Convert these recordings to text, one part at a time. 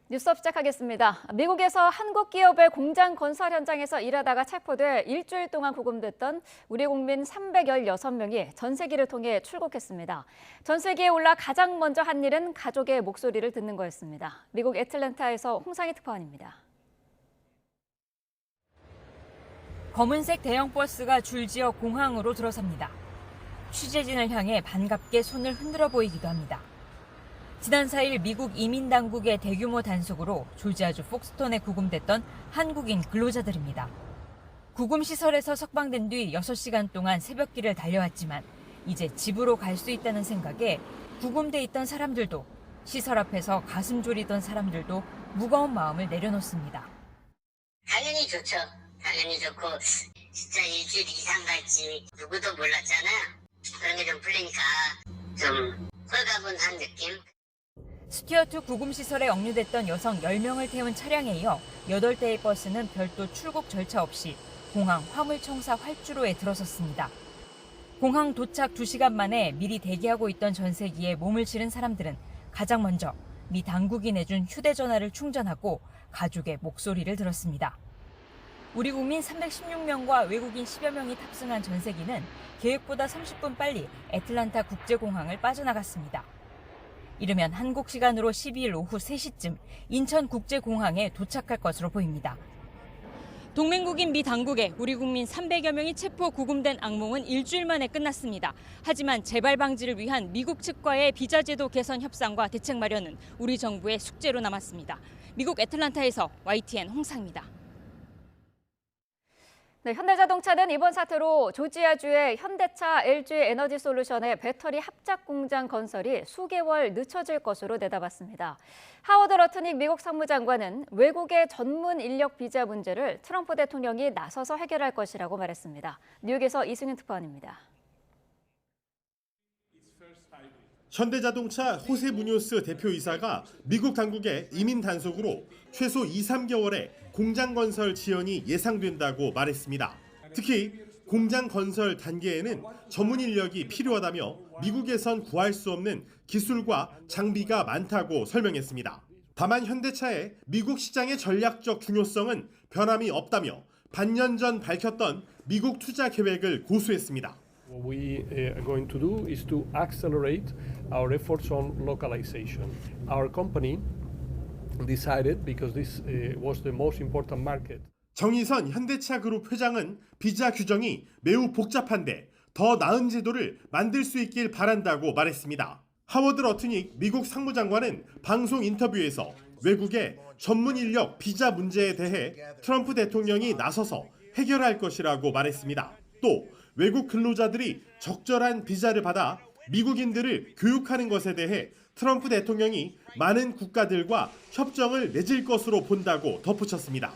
뉴스업 시작하겠습니다. 미국에서 한국 기업의 공장 건설 현장에서 일하다가 체포돼 일주일 동안 구금됐던 우리 국민 316명이 전세기를 통해 출국했습니다. 전세기에 올라 가장 먼저 한 일은 가족의 목소리를 듣는 거였습니다. 미국 애틀랜타에서 홍상희 특파원입니다. 검은색 대형 버스가 줄지어 공항으로 들어섭니다. 취재진을 향해 반갑게 손을 흔들어 보이기도 합니다. 지난 4일 미국 이민당국의 대규모 단속으로 조지아주 폭스톤에 구금됐던 한국인 근로자들입니다. 구금시설에서 석방된 뒤 6시간 동안 새벽길을 달려왔지만 이제 집으로 갈 수 있다는 생각에 구금돼 있던 사람들도 시설 앞에서 가슴 졸이던 사람들도 무거운 마음을 내려놓습니다. 당연히 좋죠. 당연히 좋고 진짜 일주일 이상 갈지 누구도 몰랐잖아요. 그런 게 좀 풀리니까 좀 홀가분한 느낌? 스튜어트 구금시설에 억류됐던 여성 10명을 태운 차량에 이어 8대의 버스는 별도 출국 절차 없이 공항 화물청사 활주로에 들어섰습니다. 공항 도착 2시간 만에 미리 대기하고 있던 전세기에 몸을 실은 사람들은 가장 먼저 미 당국이 내준 휴대전화를 충전하고 가족의 목소리를 들었습니다. 우리 국민 316명과 외국인 10여 명이 탑승한 전세기는 계획보다 30분 빨리 애틀란타 국제공항을 빠져나갔습니다. 이르면 한국 시간으로 12일 오후 3시쯤 인천국제공항에 도착할 것으로 보입니다. 동맹국인 미 당국에 우리 국민 300여 명이 체포 구금된 악몽은 일주일 만에 끝났습니다. 하지만 재발 방지를 위한 미국 측과의 비자 제도 개선 협상과 대책 마련은 우리 정부의 숙제로 남았습니다. 미국 애틀란타에서 YTN 홍상입니다. 네, 현대자동차는 이번 사태로 조지아주의 현대차 LG 에너지솔루션의 배터리 합작 공장 건설이 수개월 늦춰질 것으로 내다봤습니다. 하워드 러트닉 미국 상무장관은 외국의 전문 인력 비자 문제를 트럼프 대통령이 나서서 해결할 것이라고 말했습니다. 뉴욕에서 이승윤 특파원입니다. 현대자동차 호세 무뇨스 대표이사가 미국 당국의 이민 단속으로 최소 2~3개월의 공장 건설 지연이 예상된다고 말했습니다. 특히 공장 건설 단계에는 전문 인력이 필요하다며 미국에선 구할 수 없는 기술과 장비가 많다고 설명했습니다. 다만 현대차의 미국 시장의 전략적 중요성은 변함이 없다며 반년 전 밝혔던 미국 투자 계획을 고수했습니다. What we are going to do is to accelerate our efforts on localization. Our company decided, because this was the most important market. 정의선 현대차 그룹 회장은 비자 규정이 매우 복잡한데 더 나은 제도를 만들 수 있길 바란다고 말했습니다. 하워드 러트닉 미국 상무장관은 방송 인터뷰에서 외국의 전문 인력 비자 문제에 대해 트럼프 대통령이 나서서 해결할 것이라고 말했습니다. 또 외국 근로자들이 적절한 비자를 받아 미국인들을 교육하는 것에 대해 트럼프 대통령이 많은 국가들과 협정을 맺을 것으로 본다고 덧붙였습니다.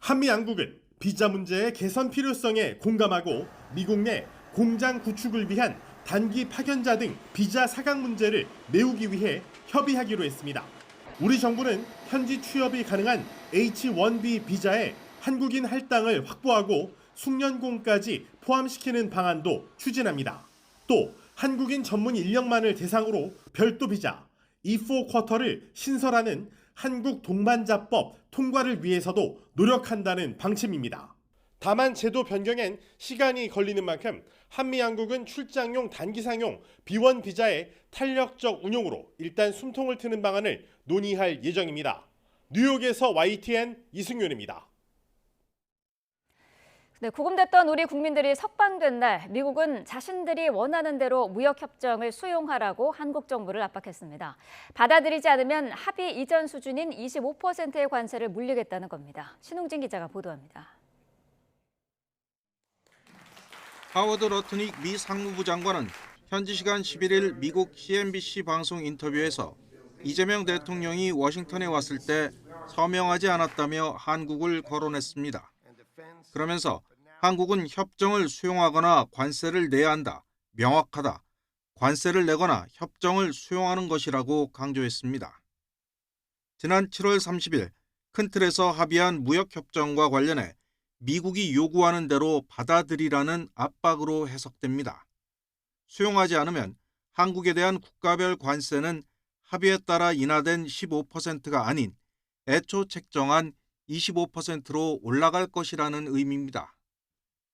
한미 양국은 비자 문제의 개선 필요성에 공감하고 미국 내 공장 구축을 위한 단기 파견자 등 비자 사각 문제를 메우기 위해 협의하기로 했습니다. 우리 정부는 현지 취업이 가능한 H-1B 비자에 한국인 할당을 확보하고 숙련공까지 포함시키는 방안도 추진합니다. 또 한국인 전문 인력만을 대상으로 별도 비자 E4 쿼터를 신설하는 한국 동반자법 통과를 위해서도 노력한다는 방침입니다. 다만 제도 변경엔 시간이 걸리는 만큼 한미 양국은 출장용 단기상용 B1 비자의 탄력적 운용으로 일단 숨통을 트는 방안을 논의할 예정입니다. 뉴욕에서 YTN 이승윤입니다. 네, 구금됐던 우리 국민들이 석방된 날 미국은 자신들이 원하는 대로 무역협정을 수용하라고 한국 정부를 압박했습니다. 받아들이지 않으면 합의 이전 수준인 25%의 관세를 물리겠다는 겁니다. 신웅진 기자가 보도합니다. 하워드 러트닉 미 상무부 장관은 현지 시간 11일 미국 CNBC 방송 인터뷰에서 이재명 대통령이 워싱턴에 왔을 때 서명하지 않았다며 한국을 거론했습니다. 그러면서 한국은 협정을 수용하거나 관세를 내야 한다, 명확하다, 관세를 내거나 협정을 수용하는 것이라고 강조했습니다. 지난 7월 30일 큰 틀에서 합의한 무역협정과 관련해 미국이 요구하는 대로 받아들이라는 압박으로 해석됩니다. 수용하지 않으면 한국에 대한 국가별 관세는 합의에 따라 인하된 15%가 아닌 애초 책정한 25%로 올라갈 것이라는 의미입니다.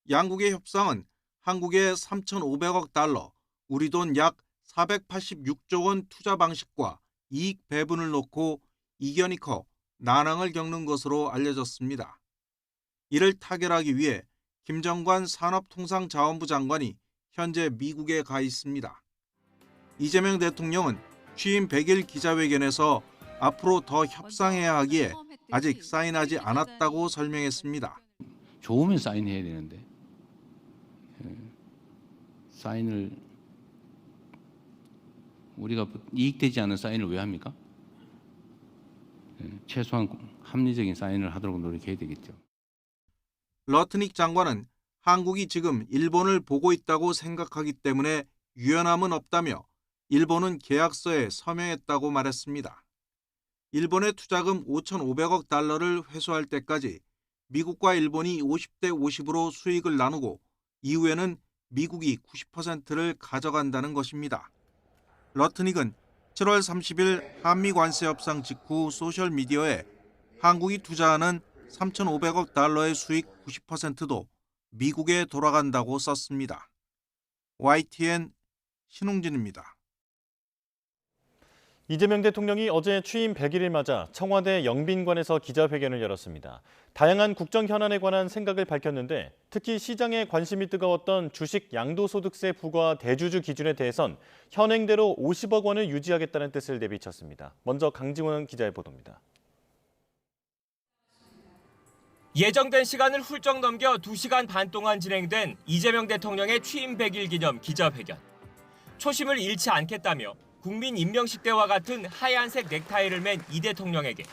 양국의 협상은 한국의 3,500억 달러, 우리 돈 약 486조 원 투자 방식과 이익 배분을 놓고 이견이 커 난항을 겪는 것으로 알려졌습니다. 이를 타결하기 위해 김정관 산업통상자원부 장관이 현재 미국에 가 있습니다. 이재명 대통령은 취임 100일 기자회견에서 앞으로 더 협상해야 하기에 아직 사인하지 않았다고 설명했습니다. 좋으면 사인해야 되는데 사인을 우리가 이익되지 않은 사인을 왜 합니까? 최소한 합리적인 사인을 하도록 노력해야 되겠죠. 러트닉 장관은 한국이 지금 일본을 보고 있다고 생각하기 때문에 유연함은 없다며 일본은 계약서에 서명했다고 말했습니다. 일본의 투자금 5,500억 달러를 회수할 때까지 미국과 일본이 50대 50으로 수익을 나누고 이후에는 미국이 90%를 가져간다는 것입니다. 러트닉은 7월 30일 한미 관세 협상 직후 소셜미디어에 한국이 투자하는 3,500억 달러의 수익 90%도 미국에 돌아간다고 썼습니다. YTN 신웅진입니다. 이재명 대통령이 어제 취임 100일을 맞아 청와대 영빈관에서 기자회견을 열었습니다. 다양한 국정 현안에 관한 생각을 밝혔는데 특히 시장에 관심이 뜨거웠던 주식 양도소득세 부과 대주주 기준에 대해선 현행대로 50억 원을 유지하겠다는 뜻을 내비쳤습니다. 먼저 강지원 기자의 보도입니다. 예정된 시간을 훌쩍 넘겨 2시간 반 동안 진행된 이재명 대통령의 취임 100일 기념 기자회견. 초심을 잃지 않겠다며 국민 임명식 때와 같은 하얀색 넥타이를 맨 이 대통령에게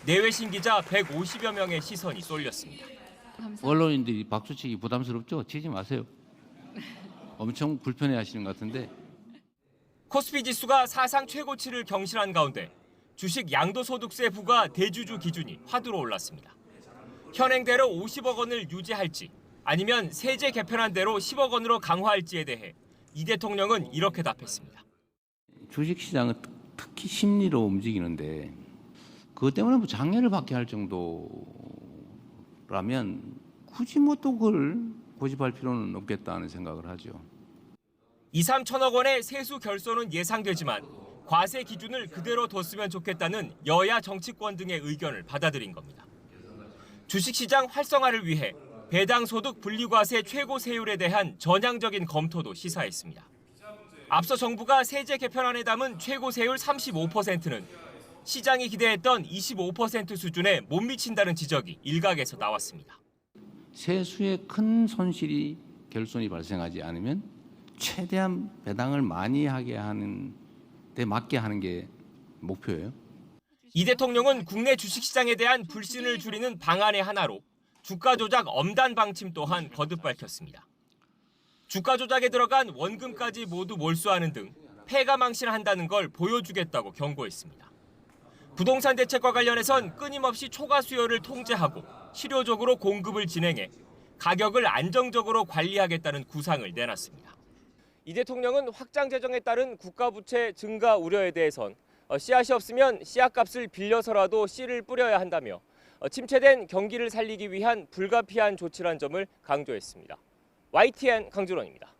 내외신 기자 150여 명의 시선이 쏠렸습니다. 언론인들이 박수치기 부담스럽죠? 치지 마세요. 엄청 불편해하시는 것 같은데. 코스피 지수가 사상 최고치를 경신한 가운데 주식 양도소득세 부과 대주주 기준이 화두로 올랐습니다. 현행대로 50억 원을 유지할지 아니면 세제 개편한 대로 10억 원으로 강화할지에 대해 이 대통령은 이렇게 답했습니다. 주식시장은 특히 심리로 움직이는데 그것 때문에 뭐 장애를 받게 할 정도라면 굳이 뭐 또 그걸 고집할 필요는 없겠다는 생각을 하죠. 2, 3천억 원의 세수 결손은 예상되지만 과세 기준을 그대로 뒀으면 좋겠다는 여야 정치권 등의 의견을 받아들인 겁니다. 주식시장 활성화를 위해 배당소득 분리과세 최고 세율에 대한 전향적인 검토도 시사했습니다. 앞서 정부가 세제 개편안에 담은 최고 세율 35%는 시장이 기대했던 25% 수준에 못 미친다는 지적이 일각에서 나왔습니다. 세수에 큰 손실이 결손이 발생하지 않으면 최대한 배당을 많이 하게 하는 데 맞게 하는 게 목표예요. 이 대통령은 국내 주식시장에 대한 불신을 줄이는 방안의 하나로 주가 조작 엄단 방침 또한 거듭 밝혔습니다. 주가 조작에 들어간 원금까지 모두 몰수하는 등 폐가 망신한다는 걸 보여주겠다고 경고했습니다. 부동산 대책과 관련해선 끊임없이 초과 수요를 통제하고 실효적으로 공급을 진행해 가격을 안정적으로 관리하겠다는 구상을 내놨습니다. 이 대통령은 확장 재정에 따른 국가 부채 증가 우려에 대해선 씨앗이 없으면 씨앗값을 빌려서라도 씨를 뿌려야 한다며 침체된 경기를 살리기 위한 불가피한 조치란 점을 강조했습니다. YTN 강준원입니다.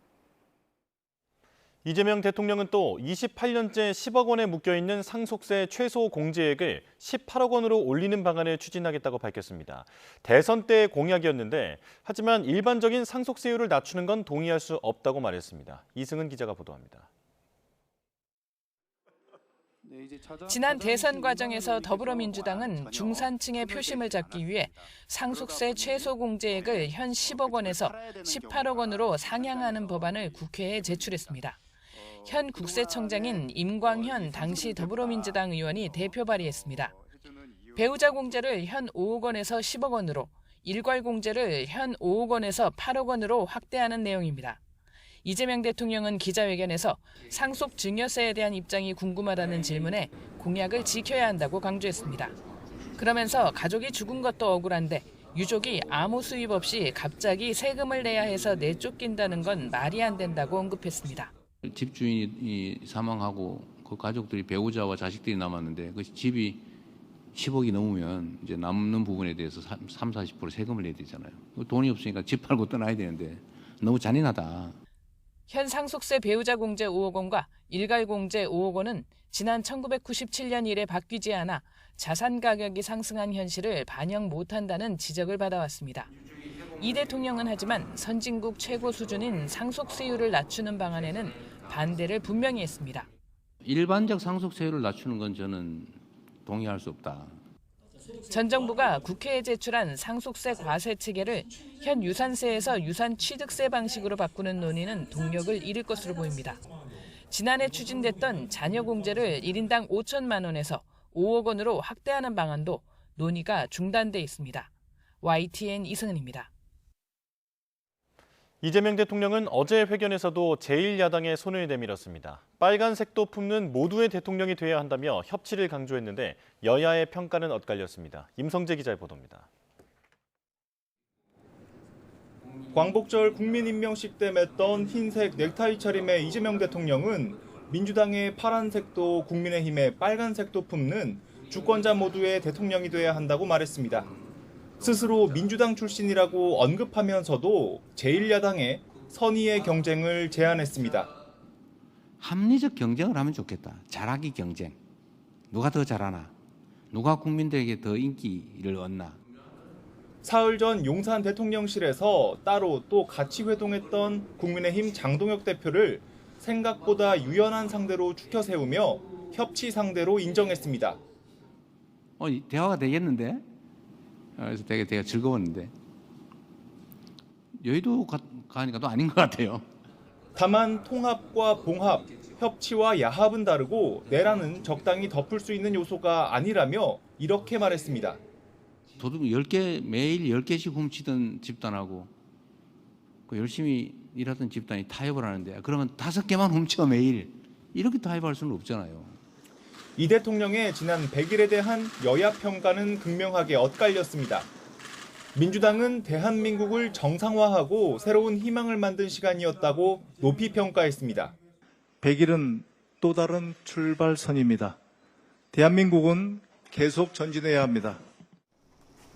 이재명 대통령은 또 28년째 10억 원에 묶여있는 상속세 최소 공제액을 18억 원으로 올리는 방안을 추진하겠다고 밝혔습니다. 대선 때의 공약이었는데 하지만 일반적인 상속세율을 낮추는 건 동의할 수 없다고 말했습니다. 이승은 기자가 보도합니다. 지난 대선 과정에서 더불어민주당은 중산층의 표심을 잡기 위해 상속세 최소 공제액을 현 10억 원에서 18억 원으로 상향하는 법안을 국회에 제출했습니다. 현 국세청장인 임광현 당시 더불어민주당 의원이 대표 발의했습니다. 배우자 공제를 현 5억 원에서 10억 원으로, 일괄 공제를 현 5억 원에서 8억 원으로 확대하는 내용입니다. 이재명 대통령은 기자회견에서 상속 증여세에 대한 입장이 궁금하다는 질문에 공약을 지켜야 한다고 강조했습니다. 그러면서 가족이 죽은 것도 억울한데 유족이 아무 수입 없이 갑자기 세금을 내야 해서 내쫓긴다는 건 말이 안 된다고 언급했습니다. 집주인이 사망하고 그 가족들이 배우자와 자식들이 남았는데 그 집이 10억이 넘으면 이제 남는 부분에 대해서 30-40% 세금을 내야 되잖아요. 돈이 없으니까 집 팔고 떠나야 되는데 너무 잔인하다. 현 상속세 배우자 공제 5억 원과 일갈 공제 5억 원은 지난 1997년 이래 바뀌지 않아 자산 가격이 상승한 현실을 반영 못한다는 지적을 받아왔습니다. 이 대통령은 하지만 선진국 최고 수준인 상속세율을 낮추는 방안에는 반대를 분명히 했습니다. 일반적 상속세율을 낮추는 건 저는 동의할 수 없다. 전 정부가 국회에 제출한 상속세 과세 체계를 현 유산세에서 유산취득세 방식으로 바꾸는 논의는 동력을 잃을 것으로 보입니다. 지난해 추진됐던 자녀 공제를 1인당 5천만 원에서 5억 원으로 확대하는 방안도 논의가 중단돼 있습니다. YTN 이승은입니다. 이재명 대통령은 어제 회견에서도 제1야당의 손을 내밀었습니다. 빨간색도 품는 모두의 대통령이 돼야 한다며 협치를 강조했는데 여야의 평가는 엇갈렸습니다. 임성재 기자의 보도입니다. 광복절 국민임명식 때 맸던 흰색 넥타이 차림의 이재명 대통령은 민주당의 파란색도 국민의힘의 빨간색도 품는 주권자 모두의 대통령이 돼야 한다고 말했습니다. 스스로 민주당 출신이라고 언급하면서도 제1야당의 선의의 경쟁을 제안했습니다. 합리적 경쟁을 하면 좋겠다. 잘하기 경쟁. 누가 더 잘하나? 누가 국민들에게 더 인기를 얻나? 사흘 전 용산 대통령실에서 따로 또 같이 회동했던 국민의힘 장동혁 대표를 생각보다 유연한 상대로 추켜 세우며 협치 상대로 인정했습니다. 대화가 되겠는데? 그래서 되게 즐거웠는데 여의도 가니까 또 아닌 것 같아요. 다만 통합과 봉합, 협치와 야합은 다르고 내란은 적당히 덮을 수 있는 요소가 아니라며 이렇게 말했습니다. 도둑 10개 매일 10개씩 훔치던 집단하고 열심히 일하던 집단이 타협을 하는데 그러면 5개만 훔쳐 매일 이렇게 타협할 수는 없잖아요. 이 대통령의 지난 100일에 대한 여야 평가는 극명하게 엇갈렸습니다. 민주당은 대한민국을 정상화하고 새로운 희망을 만든 시간이었다고 높이 평가했습니다. 100일은 또 다른 출발선입니다. 대한민국은 계속 전진해야 합니다.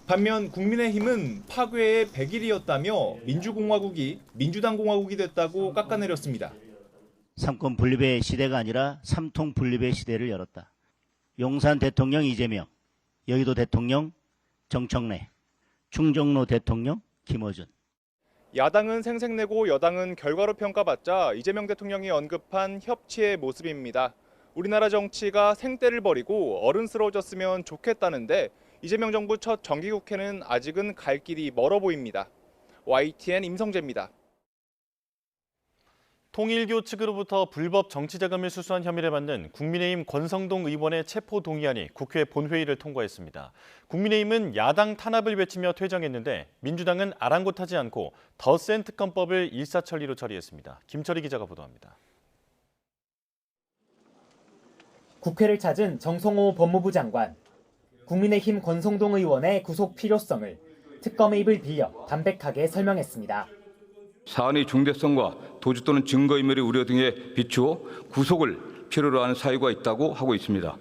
반면 국민의힘은 파괴의 100일이었다며 민주공화국이 민주당공화국이 됐다고 깎아내렸습니다. 삼권 분립의 시대가 아니라 삼통 분립의 시대를 열었다. 용산 대통령 이재명, 여의도 대통령 정청래, 충정로 대통령 김어준. 야당은 생색내고 여당은 결과로 평가받자 이재명 대통령이 언급한 협치의 모습입니다. 우리나라 정치가 생때를 버리고 어른스러워졌으면 좋겠다는데 이재명 정부 첫 정기국회는 아직은 갈 길이 멀어 보입니다. YTN 임성재입니다. 통일교 측으로부터 불법 정치자금을 수수한 혐의를 받는 국민의힘 권성동 의원의 체포 동의안이 국회 본회의를 통과했습니다. 국민의힘은 야당 탄압을 외치며 퇴정했는데 민주당은 아랑곳하지 않고 더 센 특검법을 일사천리로 처리했습니다. 김철희 기자가 보도합니다. 국회를 찾은 정성호 법무부 장관. 국민의힘 권성동 의원의 구속 필요성을 특검의 입을 빌려 담백하게 설명했습니다. 사안의 중대성과 도주 또는 증거인멸의 우려 등에 비추어 구속을 필요로 하는 사유가 있다고 하고 있습니다.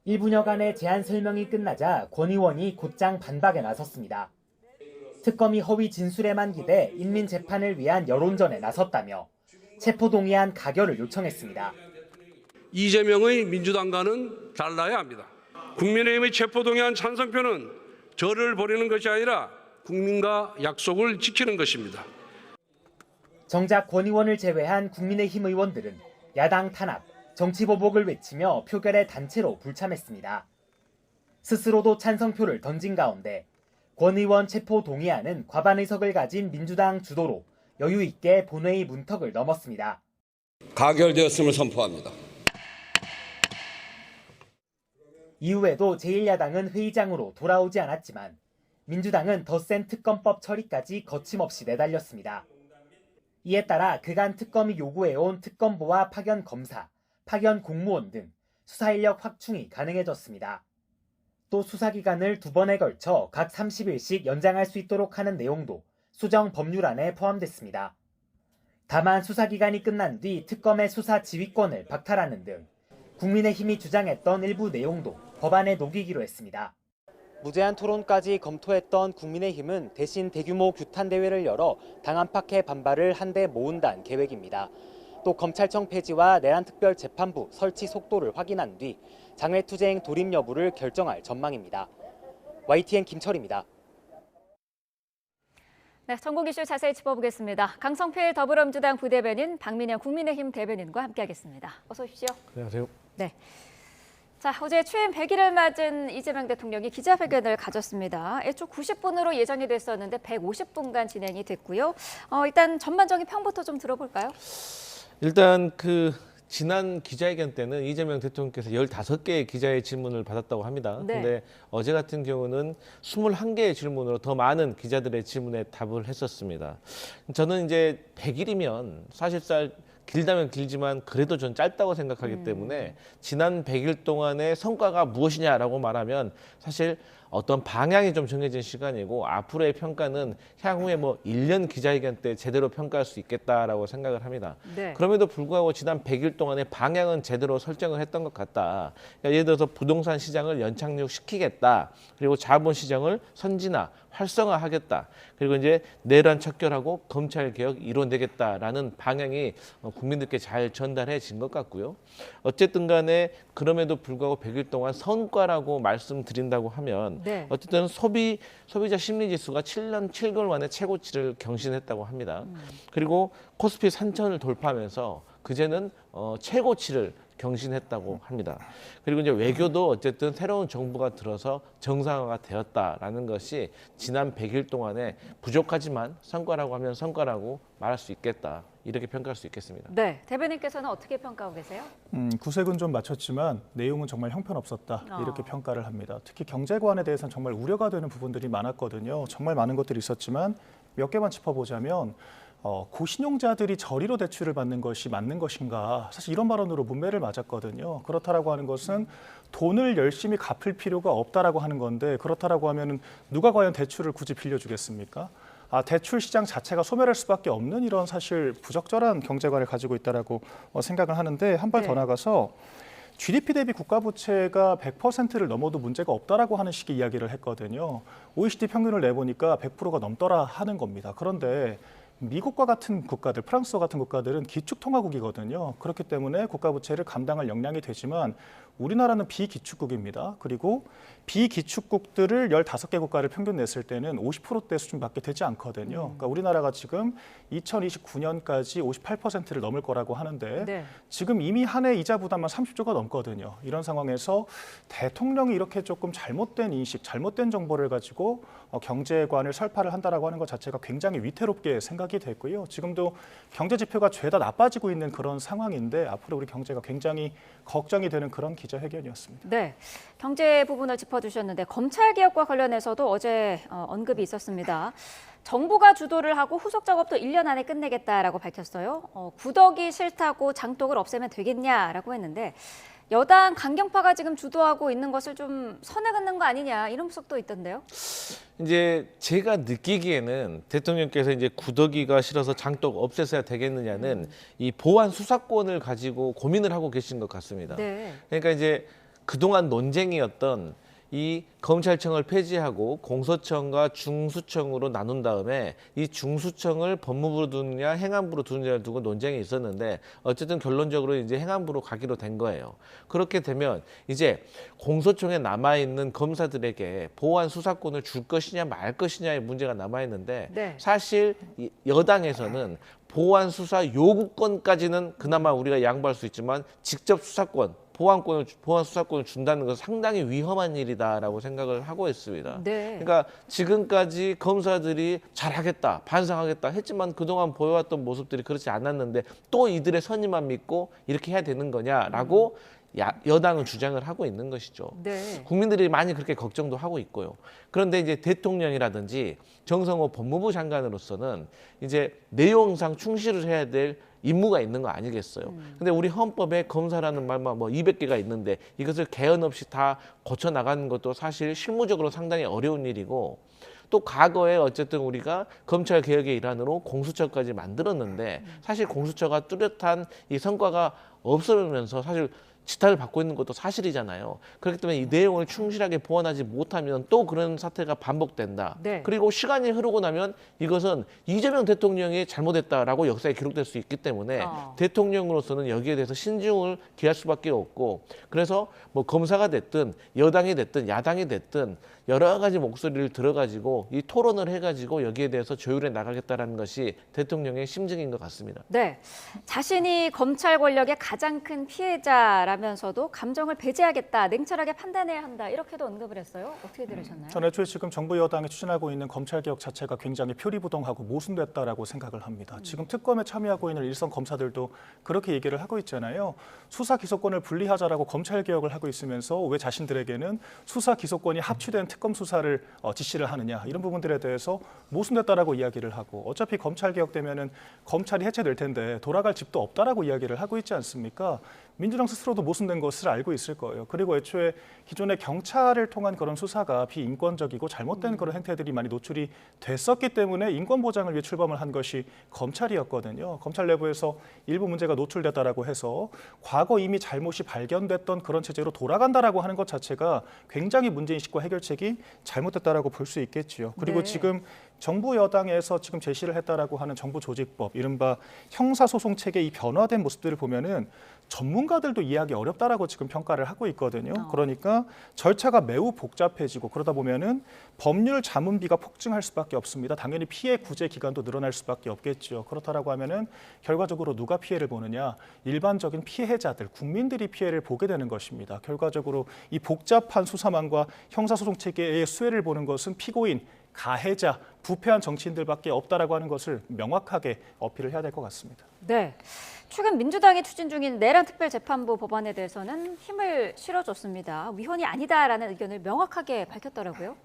1분여간의 제안 설명이 끝나자 권 의원이 곧장 반박에 나섰습니다. 특검이 허위 진술에만 기대 인민재판을 위한 여론전에 나섰다며 체포동의안 가결을 요청했습니다. 이재명의 민주당과는 달라야 합니다. 국민의힘의 체포동의안 찬성표는 저를 버리는 것이 아니라 국민과 약속을 지키는 것입니다. 정작 권 의원을 제외한 국민의힘 의원들은 야당 탄압, 정치보복을 외치며 표결에 단체로 불참했습니다. 스스로도 찬성표를 던진 가운데 권 의원 체포 동의안은 과반 의석을 가진 민주당 주도로 여유 있게 본회의 문턱을 넘었습니다. 가결되었음을 선포합니다. 이후에도 제1야당은 회의장으로 돌아오지 않았지만 민주당은 더 센 특검법 처리까지 거침없이 내달렸습니다. 이에 따라 그간 특검이 요구해온 특검보와 파견 검사, 파견 공무원 등 수사 인력 확충이 가능해졌습니다. 또 수사기간을 2번에 걸쳐 각 30일씩 연장할 수 있도록 하는 내용도 수정 법률안에 포함됐습니다. 다만 수사기간이 끝난 뒤 특검의 수사 지휘권을 박탈하는 등 국민의힘이 주장했던 일부 내용도 법안에 녹이기로 했습니다. 무제한 토론까지 검토했던 국민의힘은 대신 대규모 규탄 대회를 열어 당 안팎의 반발을 한데 모은다는 계획입니다. 또 검찰청 폐지와 내란특별재판부 설치 속도를 확인한 뒤 장외투쟁 돌입 여부를 결정할 전망입니다. YTN 김철입니다. 네, 전국 이슈 자세히 짚어보겠습니다. 강성필 더불어민주당 부대변인, 박민영 국민의힘 대변인과 함께하겠습니다. 어서 오십시오. 안녕하세요. 네. 자, 어제 취임 100일을 맞은 이재명 대통령이 기자회견을 가졌습니다. 애초 90분으로 예정이 됐었는데 150분간 진행이 됐고요. 일단 전반적인 평부터 좀 들어볼까요? 일단 지난 기자회견 때는 이재명 대통령께서 15개의 기자의 질문을 받았다고 합니다. 네. 근데 어제 같은 경우는 21개의 질문으로 더 많은 기자들의 질문에 답을 했었습니다. 저는 이제 100일이면 사실상 길다면 길지만 그래도 전 짧다고 생각하기 때문에 지난 100일 동안의 성과가 무엇이냐라고 말하면 사실 어떤 방향이 좀 정해진 시간이고 앞으로의 평가는 향후에 1년 기자회견 때 제대로 평가할 수 있겠다라고 생각을 합니다. 네. 그럼에도 불구하고 지난 100일 동안의 방향은 제대로 설정을 했던 것 같다. 그러니까 예를 들어서 부동산 시장을 연착륙시키겠다. 그리고 자본시장을 선진화, 활성화하겠다. 그리고 이제 내란 척결하고 검찰 개혁 이뤄내겠다라는 방향이 국민들께 잘 전달해진 것 같고요. 어쨌든 간에 그럼에도 불구하고 100일 동안 성과라고 말씀드린다고 하면 네. 어쨌든 소비자 심리지수가 7년 7개월 만에 최고치를 경신했다고 합니다. 그리고 코스피 3000을 돌파하면서 그제는 최고치를 경신했다고 합니다. 그리고 이제 외교도 어쨌든 새로운 정부가 들어서 정상화가 되었다라는 것이 지난 100일 동안에 부족하지만 성과라고 하면 성과라고 말할 수 있겠다. 이렇게 평가할 수 있겠습니다. 네, 대변인께서는 어떻게 평가하고 계세요? 구색은 좀 맞췄지만 내용은 정말 형편없었다 이렇게 평가를 합니다. 특히 경제관에 대해서는 정말 우려가 되는 부분들이 많았거든요. 정말 많은 것들이 있었지만 몇 개만 짚어보자면 고신용자들이 저리로 대출을 받는 것이 맞는 것인가, 사실 이런 발언으로 문매를 맞았거든요. 그렇다라고 하는 것은 돈을 열심히 갚을 필요가 없다라고 하는 건데, 그렇다라고 하면 누가 과연 대출을 굳이 빌려주겠습니까? 대출 시장 자체가 소멸할 수밖에 없는 이런 사실 부적절한 경제관을 가지고 있다라고 생각을 하는데, 한 발 더 나가서 GDP 대비 국가 부채가 100%를 넘어도 문제가 없다라고 하는 식의 이야기를 했거든요. OECD 평균을 내보니까 100%가 넘더라 하는 겁니다. 그런데 미국과 같은 국가들, 프랑스와 같은 국가들은 기축통화국이거든요. 그렇기 때문에 국가 부채를 감당할 역량이 되지만 우리나라는 비기축국입니다. 그리고 비기축국들을 15개 국가를 평균 냈을 때는 50%대 수준밖에 되지 않거든요. 그러니까 우리나라가 지금 2029년까지 58%를 넘을 거라고 하는데 네. 지금 이미 한 해 이자 부담만 30조가 넘거든요. 이런 상황에서 대통령이 이렇게 조금 잘못된 인식, 잘못된 정보를 가지고 경제관을 설파를 한다라고 하는 것 자체가 굉장히 위태롭게 생각이 됐고요. 지금도 경제 지표가 죄다 나빠지고 있는 그런 상황인데 앞으로 우리 경제가 굉장히 걱정이 되는 그런 기자회견이었습니다. 네, 경제 부분을 짚어주셨는데 검찰 개혁과 관련해서도 어제 언급이 있었습니다. 정부가 주도를 하고 후속 작업도 1년 안에 끝내겠다라고 밝혔어요. 구더기 싫다고 장독을 없애면 되겠냐라고 했는데 여당 강경파가 지금 주도하고 있는 것을 좀 선에 긋는 거 아니냐 이런 분석도 있던데요. 이제 제가 느끼기에는 대통령께서 이제 구더기가 싫어서 장독 없애서야 되겠느냐는 이 보안 수사권을 가지고 고민을 하고 계신 것 같습니다. 네. 그러니까 이제 그동안 논쟁이었던 이 검찰청을 폐지하고 공소청과 중수청으로 나눈 다음에 이 중수청을 법무부로 두느냐 행안부로 두느냐를 두고 논쟁이 있었는데 어쨌든 결론적으로 이제 행안부로 가기로 된 거예요. 그렇게 되면 이제 공소청에 남아있는 검사들에게 보안 수사권을 줄 것이냐 말 것이냐의 문제가 남아있는데 네. 사실 여당에서는 보안 수사 요구권까지는 그나마 우리가 양보할 수 있지만 직접 수사권 보안 수사권을 준다는 것은 상당히 위험한 일이다라고 생각을 하고 있습니다. 네. 그러니까 지금까지 검사들이 잘하겠다, 반성하겠다 했지만 그동안 보여왔던 모습들이 그렇지 않았는데 또 이들의 선임만 믿고 이렇게 해야 되는 거냐라고 여당은 주장을 하고 있는 것이죠. 네. 국민들이 많이 그렇게 걱정도 하고 있고요. 그런데 이제 대통령이라든지 정성호 법무부 장관으로서는 이제 내용상 충실을 해야 될 임무가 있는 거 아니겠어요. 근데 우리 헌법에 검사라는 말만 200개가 있는데 이것을 개헌 없이 다 고쳐 나가는 것도 사실 실무적으로 상당히 어려운 일이고 또 과거에 어쨌든 우리가 검찰 개혁의 일환으로 공수처까지 만들었는데 사실 공수처가 뚜렷한 이 성과가 없으면서 사실 지탄을 받고 있는 것도 사실이잖아요. 그렇기 때문에 이 내용을 충실하게 보완하지 못하면 또 그런 사태가 반복된다. 네. 그리고 시간이 흐르고 나면 이것은 이재명 대통령이 잘못했다라고 역사에 기록될 수 있기 때문에 대통령으로서는 여기에 대해서 신중을 기할 수밖에 없고, 그래서 뭐 검사가 됐든 여당이 됐든 야당이 됐든 여러 가지 목소리를 들어가지고 이 토론을 해가지고 여기에 대해서 조율해 나가겠다라는 것이 대통령의 심증인 것 같습니다. 네, 자신이 검찰 권력의 가장 큰 피해자라면서도 감정을 배제하겠다, 냉철하게 판단해야 한다 이렇게도 언급을 했어요. 어떻게 들으셨나요? 저는 애초에 지금 정부 여당이 추진하고 있는 검찰개혁 자체가 굉장히 표리부동하고 모순됐다라고 생각을 합니다. 지금 특검에 참여하고 있는 일선 검사들도 그렇게 얘기를 하고 있잖아요. 수사 기소권을 분리하자라고 검찰개혁을 하고 있으면서 왜 자신들에게는 수사 기소권이 합치된 특검 수사를 지시를 하느냐, 이런 부분들에 대해서 모순됐다라고 이야기를 하고, 어차피 검찰개혁 되면은 검찰이 해체될 텐데 돌아갈 집도 없다라고 이야기를 하고 있지 않습니까? 민주당 스스로도 모순된 것을 알고 있을 거예요. 그리고 애초에 기존의 경찰을 통한 그런 수사가 비인권적이고 잘못된 그런 행태들이 많이 노출이 됐었기 때문에 인권 보장을 위해 출범을 한 것이 검찰이었거든요. 검찰 내부에서 일부 문제가 노출됐다라고 해서 과거 이미 잘못이 발견됐던 그런 체제로 돌아간다라고 하는 것 자체가 굉장히 문제인식과 해결책이 잘못됐다라고 볼 수 있겠지요. 그리고 네. 지금 정부 여당에서 지금 제시를 했다라고 하는 정부 조직법, 이른바 형사소송 체계의 변화된 모습들을 보면은 전문가들도 이해하기 어렵다라고 지금 평가를 하고 있거든요. 그러니까 절차가 매우 복잡해지고, 그러다 보면은 법률 자문비가 폭증할 수밖에 없습니다. 당연히 피해 구제 기간도 늘어날 수밖에 없겠죠. 그렇다라고 하면은 결과적으로 누가 피해를 보느냐? 일반적인 피해자들, 국민들이 피해를 보게 되는 것입니다. 결과적으로 이 복잡한 수사망과 형사소송 체계의 수혜를 보는 것은 피고인, 가해자, 부패한 정치인들밖에 없다라고 하는 것을 명확하게 어필을 해야 될 것 같습니다. 네. 최근 민주당이 추진 중인 내란 특별재판부 법안에 대해서는 힘을 실어줬습니다. 위헌이 아니다라는 의견을 명확하게 밝혔더라고요.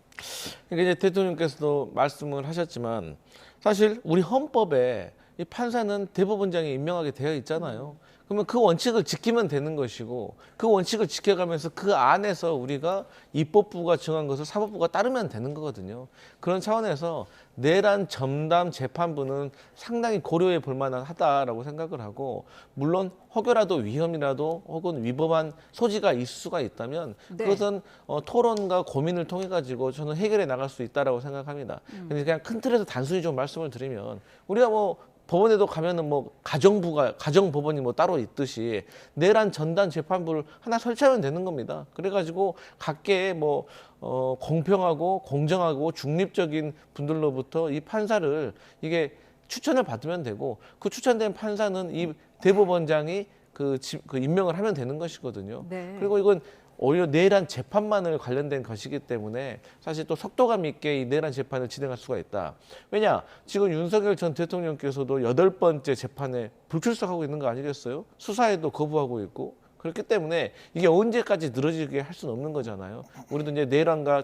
그러니까 이제 대통령께서도 말씀을 하셨지만 사실 우리 헌법에 이 판사는 대법원장이 임명하게 되어 있잖아요. 그러면 그 원칙을 지키면 되는 것이고, 그 원칙을 지켜가면서 그 안에서 우리가 입법부가 정한 것을 사법부가 따르면 되는 거거든요. 그런 차원에서 내란 전담 재판부는 상당히 고려해 볼 만하다라고 생각을 하고, 물론 혹여라도 위험이라도 혹은 위법한 소지가 있을 수가 있다면 그것은 토론과 고민을 통해 가지고 저는 해결해 나갈 수 있다라고 생각합니다. 근데 그냥 큰 틀에서 단순히 좀 말씀을 드리면, 우리가 뭐 법원에도 가면은 뭐 가정법원이 뭐 따로 있듯이 내란 전담 재판부를 하나 설치하면 되는 겁니다. 그래가지고 각계의 뭐 공평하고 공정하고 중립적인 분들로부터 이 판사를 이게 추천을 받으면 되고, 그 추천된 판사는 이 대법원장이 그 임명을 하면 되는 것이거든요. 네. 그리고 이건 오히려 내란 재판만을 관련된 것이기 때문에 사실 또 속도감 있게 이 내란 재판을 진행할 수가 있다. 왜냐? 지금 윤석열 전 대통령께서도 8번째 재판에 불출석하고 있는 거 아니겠어요? 수사에도 거부하고 있고. 그렇기 때문에 이게 언제까지 늘어지게 할 수는 없는 거잖아요. 우리도 이제 내란과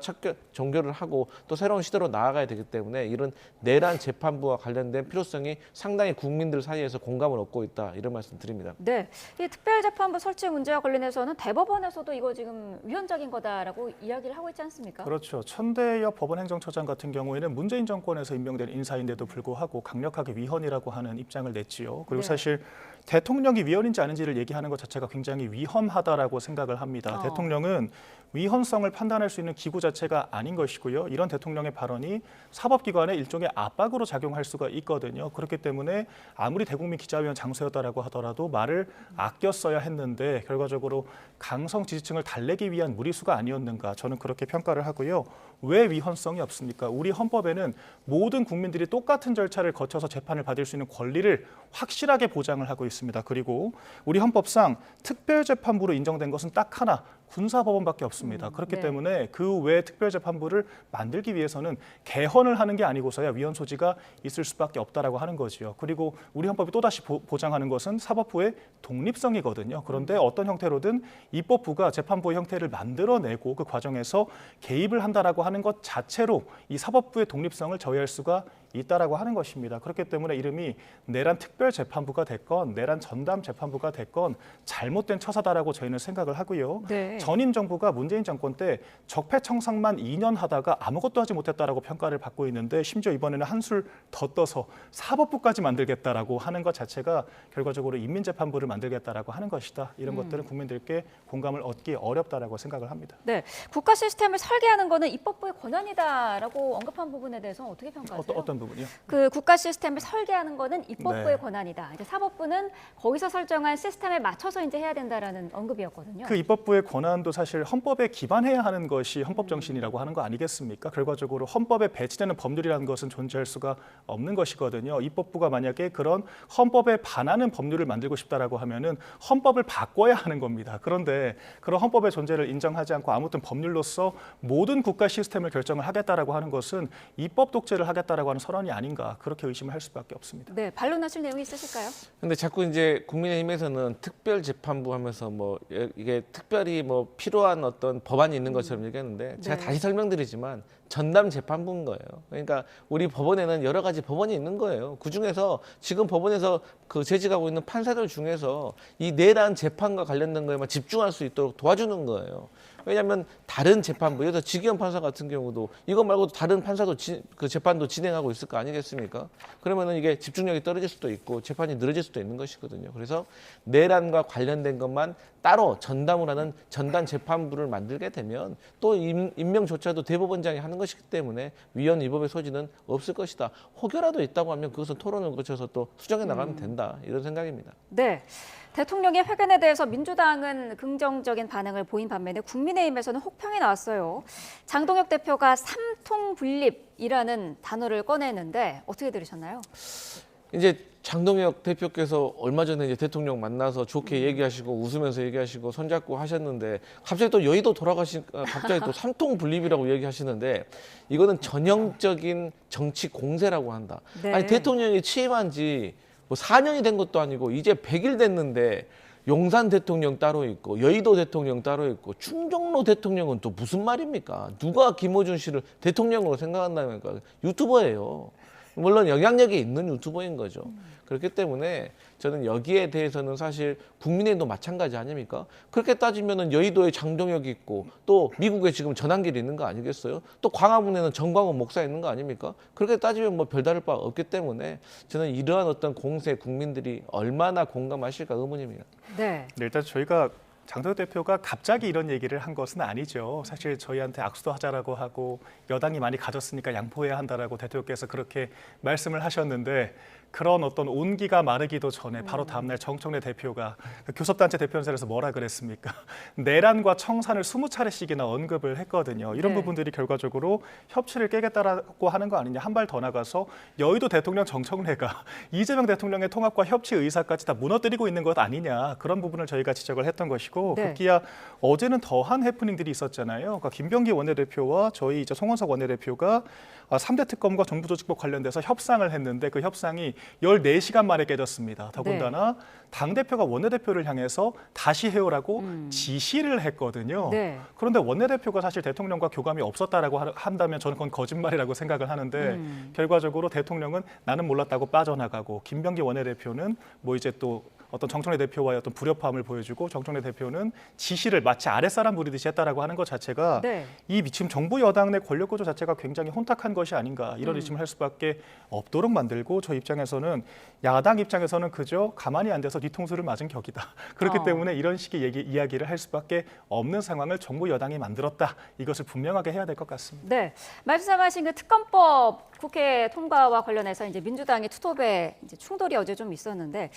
종결을 하고 또 새로운 시대로 나아가야 되기 때문에 이런 내란 재판부와 관련된 필요성이 상당히 국민들 사이에서 공감을 얻고 있다, 이런 말씀 드립니다. 네, 이 특별재판부 설치 문제와 관련해서는 대법원에서도 이거 지금 위헌적인 거다라고 이야기를 하고 있지 않습니까? 그렇죠. 천대엽 법원행정처장 같은 경우에는 문재인 정권에서 임명된 인사인데도 불구하고 강력하게 위헌이라고 하는 입장을 냈지요. 그리고 네. 사실 대통령이 위헌인지 아닌지를 얘기하는 것 자체가 굉장히 위험하다라고 생각을 합니다. 대통령은 위헌성을 판단할 수 있는 기구 자체가 아닌 것이고요. 이런 대통령의 발언이 사법기관에 일종의 압박으로 작용할 수가 있거든요. 그렇기 때문에 아무리 대국민 기자회견 장소였다라고 하더라도 말을 아껴 써야 했는데 결과적으로 강성 지지층을 달래기 위한 무리수가 아니었는가, 저는 그렇게 평가를 하고요. 왜 위헌성이 없습니까? 우리 헌법에는 모든 국민들이 똑같은 절차를 거쳐서 재판을 받을 수 있는 권리를 확실하게 보장을 하고 있습니다. 그리고 우리 헌법상 특별재판부로 인정된 것은 딱 하나, 군사법원밖에 없습니다. 그렇기 때문에 그 외 특별재판부를 만들기 위해서는 개헌을 하는 게 아니고서야 위헌 소지가 있을 수밖에 없다라고 하는 거지요. 그리고 우리 헌법이 또다시 보장하는 것은 사법부의 독립성이거든요. 그런데 어떤 형태로든 입법부가 재판부의 형태를 만들어내고 그 과정에서 개입을 한다라고 하는 것 자체로 이 사법부의 독립성을 저해할 수가 있다라고 하는 것입니다. 그렇기 때문에 이름이 내란 특별재판부가 됐건 내란 전담재판부가 됐건 잘못된 처사다라고 저희는 생각을 하고요. 네. 전임 정부가 문재인 정권 때 적폐청산만 2년 하다가 아무것도 하지 못했다라고 평가를 받고 있는데 심지어 이번에는 한술 더 떠서 사법부까지 만들겠다라고 하는 것 자체가 결과적으로 인민재판부를 만들겠다라고 하는 것이다. 이런 것들은 국민들께 공감을 얻기 어렵다라고 생각을 합니다. 네, 국가 시스템을 설계하는 거는 입법부의 권한이다라고 언급한 부분에 대해서 어떻게 평가하세요? 어떤 부분이요? 그 국가 시스템을 설계하는 거는 입법부의 네. 권한이다. 이제 사법부는 거기서 설정한 시스템에 맞춰서 이제 해야 된다라는 언급이었거든요. 그 입법부의 권한도 사실 헌법에 기반해야 하는 것이 헌법 정신이라고 하는 거 아니겠습니까? 결과적으로 헌법에 배치되는 법률이라는 것은 존재할 수가 없는 것이거든요. 입법부가 만약에 그런 헌법에 반하는 법률을 만들고 싶다라고 하면은 헌법을 바꿔야 하는 겁니다. 그런데 그런 헌법의 존재를 인정하지 않고 아무튼 법률로서 모든 국가 시스템을 결정을 하겠다라고 하는 것은 입법 독재를 하겠다라고 하는 선언이 아닌가 그렇게 의심을 할 수밖에 없습니다. 네, 반론하실 내용이 있으실까요? 근데 자꾸 이제 국민의힘에서는 특별재판부 하면서 뭐 이게 특별히 뭐 필요한 어떤 법안이 있는 것처럼 얘기하는데 제가 네. 다시 설명드리지만 전담재판부인 거예요. 그러니까 우리 법원에는 여러 가지 법원이 있는 거예요. 그중에서 지금 법원에서 그 재직하고 있는 판사들 중에서 이 내란 재판과 관련된 거에만 집중할 수 있도록 도와주는 거예요. 왜냐하면 다른 재판부, 예를 들어 지기현 판사 같은 경우도 이거 말고도 다른 판사도 그 재판도 진행하고 있을 거 아니겠습니까? 그러면은 이게 집중력이 떨어질 수도 있고 재판이 늘어질 수도 있는 것이거든요. 그래서 내란과 관련된 것만 따로 전담을 하는 전담 재판부를 만들게 되면 또 임명조차도 대법원장이 하는 것이기 때문에 위헌 위법의 소지는 없을 것이다. 혹여라도 있다고 하면 그것은 토론을 거쳐서 또 수정해 나가면 된다. 이런 생각입니다. 네. 대통령의 회견에 대해서 민주당은 긍정적인 반응을 보인 반면에 국민의힘에서는 혹평이 나왔어요. 장동혁 대표가 삼통분립이라는 단어를 꺼내는데 어떻게 들으셨나요? 이제 장동혁 대표께서 얼마 전에 이제 대통령 만나서 좋게 얘기하시고 웃으면서 얘기하시고 손잡고 하셨는데 갑자기 또 여의도 돌아가시니까 갑자기 또 삼통분립이라고 얘기하시는데 이거는 전형적인 정치 공세라고 한다. 네. 아니 대통령이 취임한 지 뭐 4년이 된 것도 아니고 이제 100일 됐는데 용산 대통령 따로 있고 여의도 대통령 따로 있고 충정로 대통령은 또 무슨 말입니까? 누가 김어준 씨를 대통령으로 생각한다니까 유튜버예요. 물론 영향력이 있는 유튜버인 거죠. 그렇기 때문에 저는 여기에 대해서는 사실 국민의힘도 마찬가지 아닙니까? 그렇게 따지면은 여의도에 장동혁이 있고 또 미국에 지금 전한길이 있는 거 아니겠어요? 또 광화문에는 정광훈 목사 있는 거 아닙니까? 그렇게 따지면 뭐 별다를 바 없기 때문에 저는 이러한 어떤 공세 국민들이 얼마나 공감하실까 의문입니다. 네. 일단 저희가 장동혁 대표가 갑자기 이런 얘기를 한 것은 아니죠. 사실 저희한테 악수도 하자라고 하고 여당이 많이 가졌으니까 양보해야 한다라고 대통령께서 그렇게 말씀을 하셨는데 그런 어떤 온기가 마르기도 전에 바로 다음날 정청래 대표가 그 교섭단체 대표연설에서 뭐라 그랬습니까? 내란과 청산을 20차례씩이나 언급을 했거든요. 이런 네. 부분들이 결과적으로 협치를 깨겠다라고 하는 거 아니냐. 한 발 더 나가서 여의도 대통령 정청래가 이재명 대통령의 통합과 협치 의사까지 다 무너뜨리고 있는 것 아니냐. 그런 부분을 저희가 지적을 했던 것이고 네. 급기야 어제는 더한 해프닝들이 있었잖아요. 그러니까 김병기 원내대표와 저희 이제 송원석 원내대표가 3대 특검과 정부조직법 관련돼서 협상을 했는데 그 협상이 14시간 만에 깨졌습니다. 더군다나 당대표가 원내대표를 향해서 다시 해오라고 지시를 했거든요. 네. 그런데 원내대표가 사실 대통령과 교감이 없었다라고 한다면 저는 그건 거짓말이라고 생각을 하는데 결과적으로 대통령은 나는 몰랐다고 빠져나가고 김병기 원내대표는 뭐 이제 또 어떤 정청래 대표와의 어떤 불협화음을 보여주고 정청래 대표는 지시를 마치 아랫사람 부리듯이 했다라고 하는 것 자체가 네. 이 지금 정부 여당 내 권력 구조 자체가 굉장히 혼탁한 것이 아닌가 이런 의심을 할 수밖에 없도록 만들고 저 입장에서는 야당 입장에서는 그저 가만히 앉아서 뒤통수를 맞은 격이다. 그렇기 때문에 이런 식의 이야기를 할 수밖에 없는 상황을 정부 여당이 만들었다. 이것을 분명하게 해야 될 것 같습니다. 네, 말씀하신 그 특검법 국회 통과와 관련해서 이제 민주당의 투톱에 이제 충돌이 어제 좀 있었는데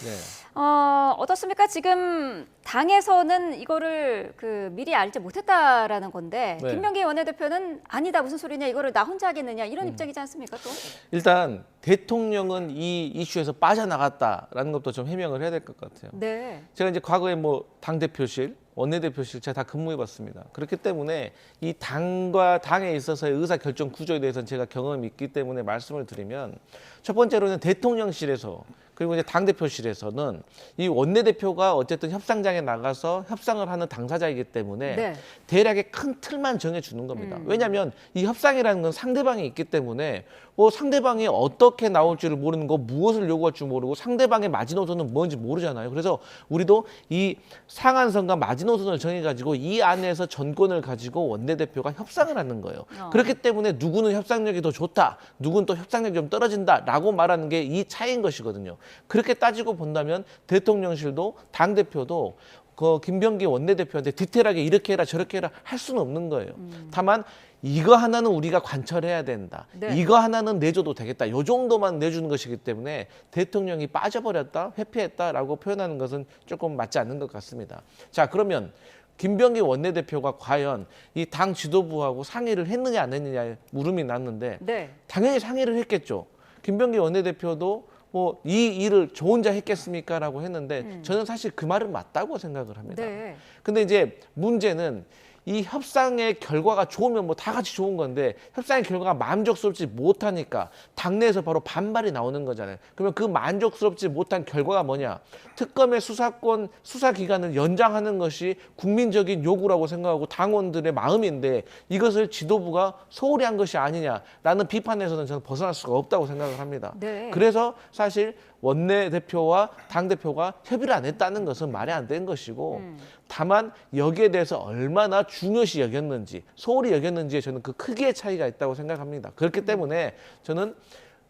어떻습니까? 지금 당에서는 이거를 미리 알지 못했다라는 건데 네. 김병기 원내대표는 아니다 무슨 소리냐 이거를 나 혼자 하겠느냐 이런 입장이지 않습니까 또? 일단 대통령은 이 이슈에서 빠져나갔다라는 것도 좀 해명을 해야 될 것 같아요. 네. 제가 이제 과거에 뭐 당대표실, 원내대표실 제가 다 근무해봤습니다. 그렇기 때문에 이 당과 당에 있어서의 의사결정 구조에 대해서는 제가 경험이 있기 때문에 말씀을 드리면 첫 번째로는 대통령실에서 그리고 이제 당대표실에서는 이 원내대표가 어쨌든 협상장에 나가서 협상을 하는 당사자이기 때문에 네. 대략의 큰 틀만 정해주는 겁니다. 왜냐하면 이 협상이라는 건 상대방이 있기 때문에 뭐 상대방이 어떻게 나올지를 모르는 거, 무엇을 요구할 줄 모르고 상대방의 마지노선은 뭔지 모르잖아요. 그래서 우리도 이 상한선과 마지노선을 정해가지고 이 안에서 전권을 가지고 원내대표가 협상을 하는 거예요. 그렇기 때문에 누구는 협상력이 더 좋다, 누구는 또 협상력이 좀 떨어진다라고 말하는 게 이 차이인 것이거든요. 그렇게 따지고 본다면 대통령실도 당대표도 그 김병기 원내대표한테 디테일하게 이렇게 해라 저렇게 해라 할 수는 없는 거예요. 다만 이거 하나는 우리가 관철해야 된다. 네. 이거 하나는 내줘도 되겠다. 요 정도만 내주는 것이기 때문에 대통령이 빠져버렸다, 회피했다라고 표현하는 것은 조금 맞지 않는 것 같습니다. 자, 그러면 김병기 원내대표가 과연 이 당 지도부하고 상의를 했느냐 안 했느냐에 물음이 났는데 네. 당연히 상의를 했겠죠. 김병기 원내대표도 뭐 이 일을 저 혼자 했겠습니까? 라고 했는데 저는 사실 그 말은 맞다고 생각을 합니다. 네. 근데 이제 문제는 이 협상의 결과가 좋으면 뭐 다 같이 좋은 건데 협상의 결과가 만족스럽지 못하니까 당내에서 바로 반발이 나오는 거잖아요. 그러면 그 만족스럽지 못한 결과가 뭐냐? 특검의 수사권, 수사기간을 연장하는 것이 국민적인 요구라고 생각하고 당원들의 마음인데 이것을 지도부가 소홀히 한 것이 아니냐라는 비판에서는 저는 벗어날 수가 없다고 생각을 합니다. 네. 그래서 사실 원내대표와 당대표가 협의를 안 했다는 것은 말이 안 되는 것이고 다만 여기에 대해서 얼마나 중요시 여겼는지 소홀히 여겼는지에 저는 그 크기의 차이가 있다고 생각합니다. 그렇기 때문에 저는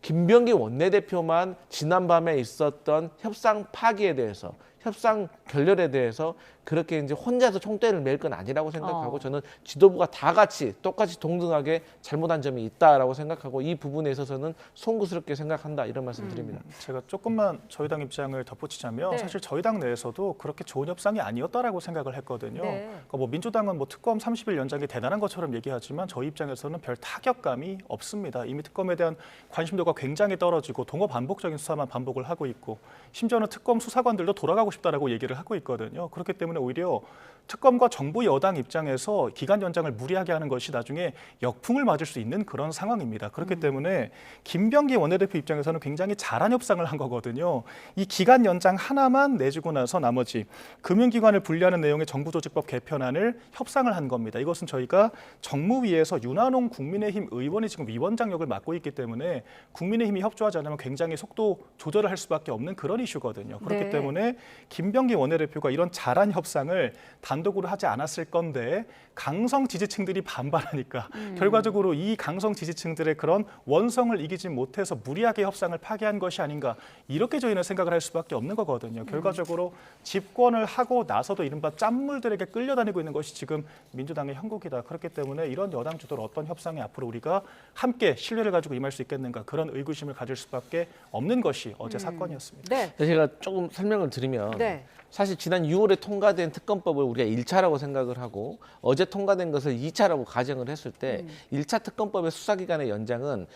김병기 원내대표만 지난밤에 있었던 협상 파기에 대해서 협상 결렬에 대해서 그렇게 이제 혼자서 총대를 맬 건 아니라고 생각하고 저는 지도부가 다 같이 똑같이 동등하게 잘못한 점이 있다라고 생각하고 이 부분에 있어서는 송구스럽게 생각한다 이런 말씀 드립니다. 제가 조금만 저희 당 입장을 덧붙이자면 네. 사실 저희 당 내에서도 그렇게 좋은 협상이 아니었다라고 생각을 했거든요. 네. 그러니까 뭐 민주당은 뭐 특검 30일 연장이 대단한 것처럼 얘기하지만 저희 입장에서는 별 타격감이 없습니다. 이미 특검에 대한 관심도가 굉장히 떨어지고 동어 반복적인 수사만 반복을 하고 있고 심지어는 특검 수사관들도 돌아가고 싶다라고 얘기를 하고 있거든요. 그렇기 때문에 오히려 특검과 정부 여당 입장에서 기간 연장을 무리하게 하는 것이 나중에 역풍을 맞을 수 있는 그런 상황입니다. 그렇기 때문에 김병기 원내대표 입장에서는 굉장히 잘한 협상을 한 거거든요. 이 기간 연장 하나만 내주고 나서 나머지 금융기관을 분리하는 내용의 정부조직법 개편안을 협상을 한 겁니다. 이것은 저희가 정무위에서 윤한홍 국민의힘 의원이 지금 위원장역을 맡고 있기 때문에 국민의힘이 협조하지 않으면 굉장히 속도 조절을 할 수밖에 없는 그런 이슈거든요. 그렇기 네. 때문에 김병기 원내대표가 이런 잘한 협상을 단독으로 하지 않았을 건데 강성 지지층들이 반발하니까 결과적으로 이 강성 지지층들의 그런 원성을 이기지 못해서 무리하게 협상을 파기한 것이 아닌가 이렇게 저희는 생각을 할 수밖에 없는 거거든요. 결과적으로 집권을 하고 나서도 이른바 짠물들에게 끌려다니고 있는 것이 지금 민주당의 형국이다. 그렇기 때문에 이런 여당 주도로 어떤 협상에 앞으로 우리가 함께 신뢰를 가지고 임할 수 있겠는가 그런 의구심을 가질 수밖에 없는 것이 어제 사건이었습니다. 네. 제가 조금 설명을 드리면 네. 사실 지난 6월에 통과된 특검법을 우리가 1차라고 생각을 하고 어제 통과된 것을 2차라고 가정을 했을 때 1차 특검법의 수사기간의 연장은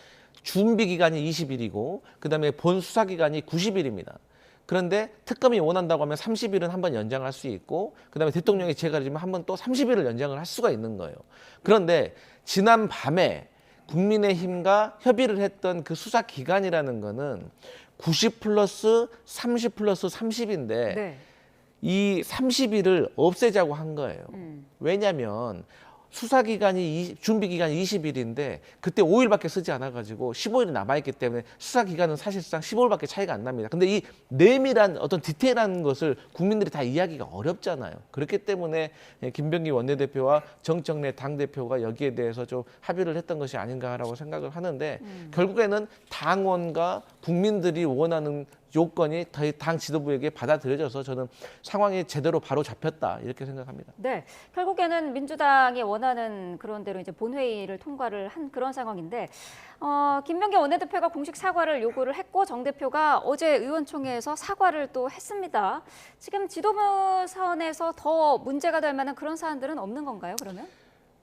준비기간이 20일이고 그다음에 본 수사기간이 90일입니다. 그런데 특검이 원한다고 하면 30일은 한번 연장할 수 있고 그다음에 대통령이 제가지면 한번 또 30일을 연장을 할 수가 있는 거예요. 그런데 지난 밤에 국민의힘과 협의를 했던 그 수사 기간이라는 거는 90 플러스 30 플러스 30인데 네. 이 30일을 없애자고 한 거예요. 왜냐하면 수사기간이 준비기간이 20일인데 그때 5일밖에 쓰지 않아가지고 15일이 남아있기 때문에 수사기간은 사실상 15일밖에 차이가 안 납니다. 근데 이 내밀한 어떤 디테일한 것을 국민들이 다 이해하기가 어렵잖아요. 그렇기 때문에 김병기 원내대표와 정청래 당대표가 여기에 대해서 좀 합의를 했던 것이 아닌가라고 생각을 하는데 결국에는 당원과 국민들이 원하는 요건이 당 지도부에게 받아들여져서 저는 상황이 제대로 바로 잡혔다 이렇게 생각합니다. 네, 결국에는 민주당이 원하는 그런 대로 이제 본회의를 통과를 한 그런 상황인데 김병기 원내대표가 공식 사과를 요구를 했고 정 대표가 어제 의원총회에서 사과를 또 했습니다. 지금 지도부 선에서 더 문제가 될 만한 그런 사안들은 없는 건가요? 그러면?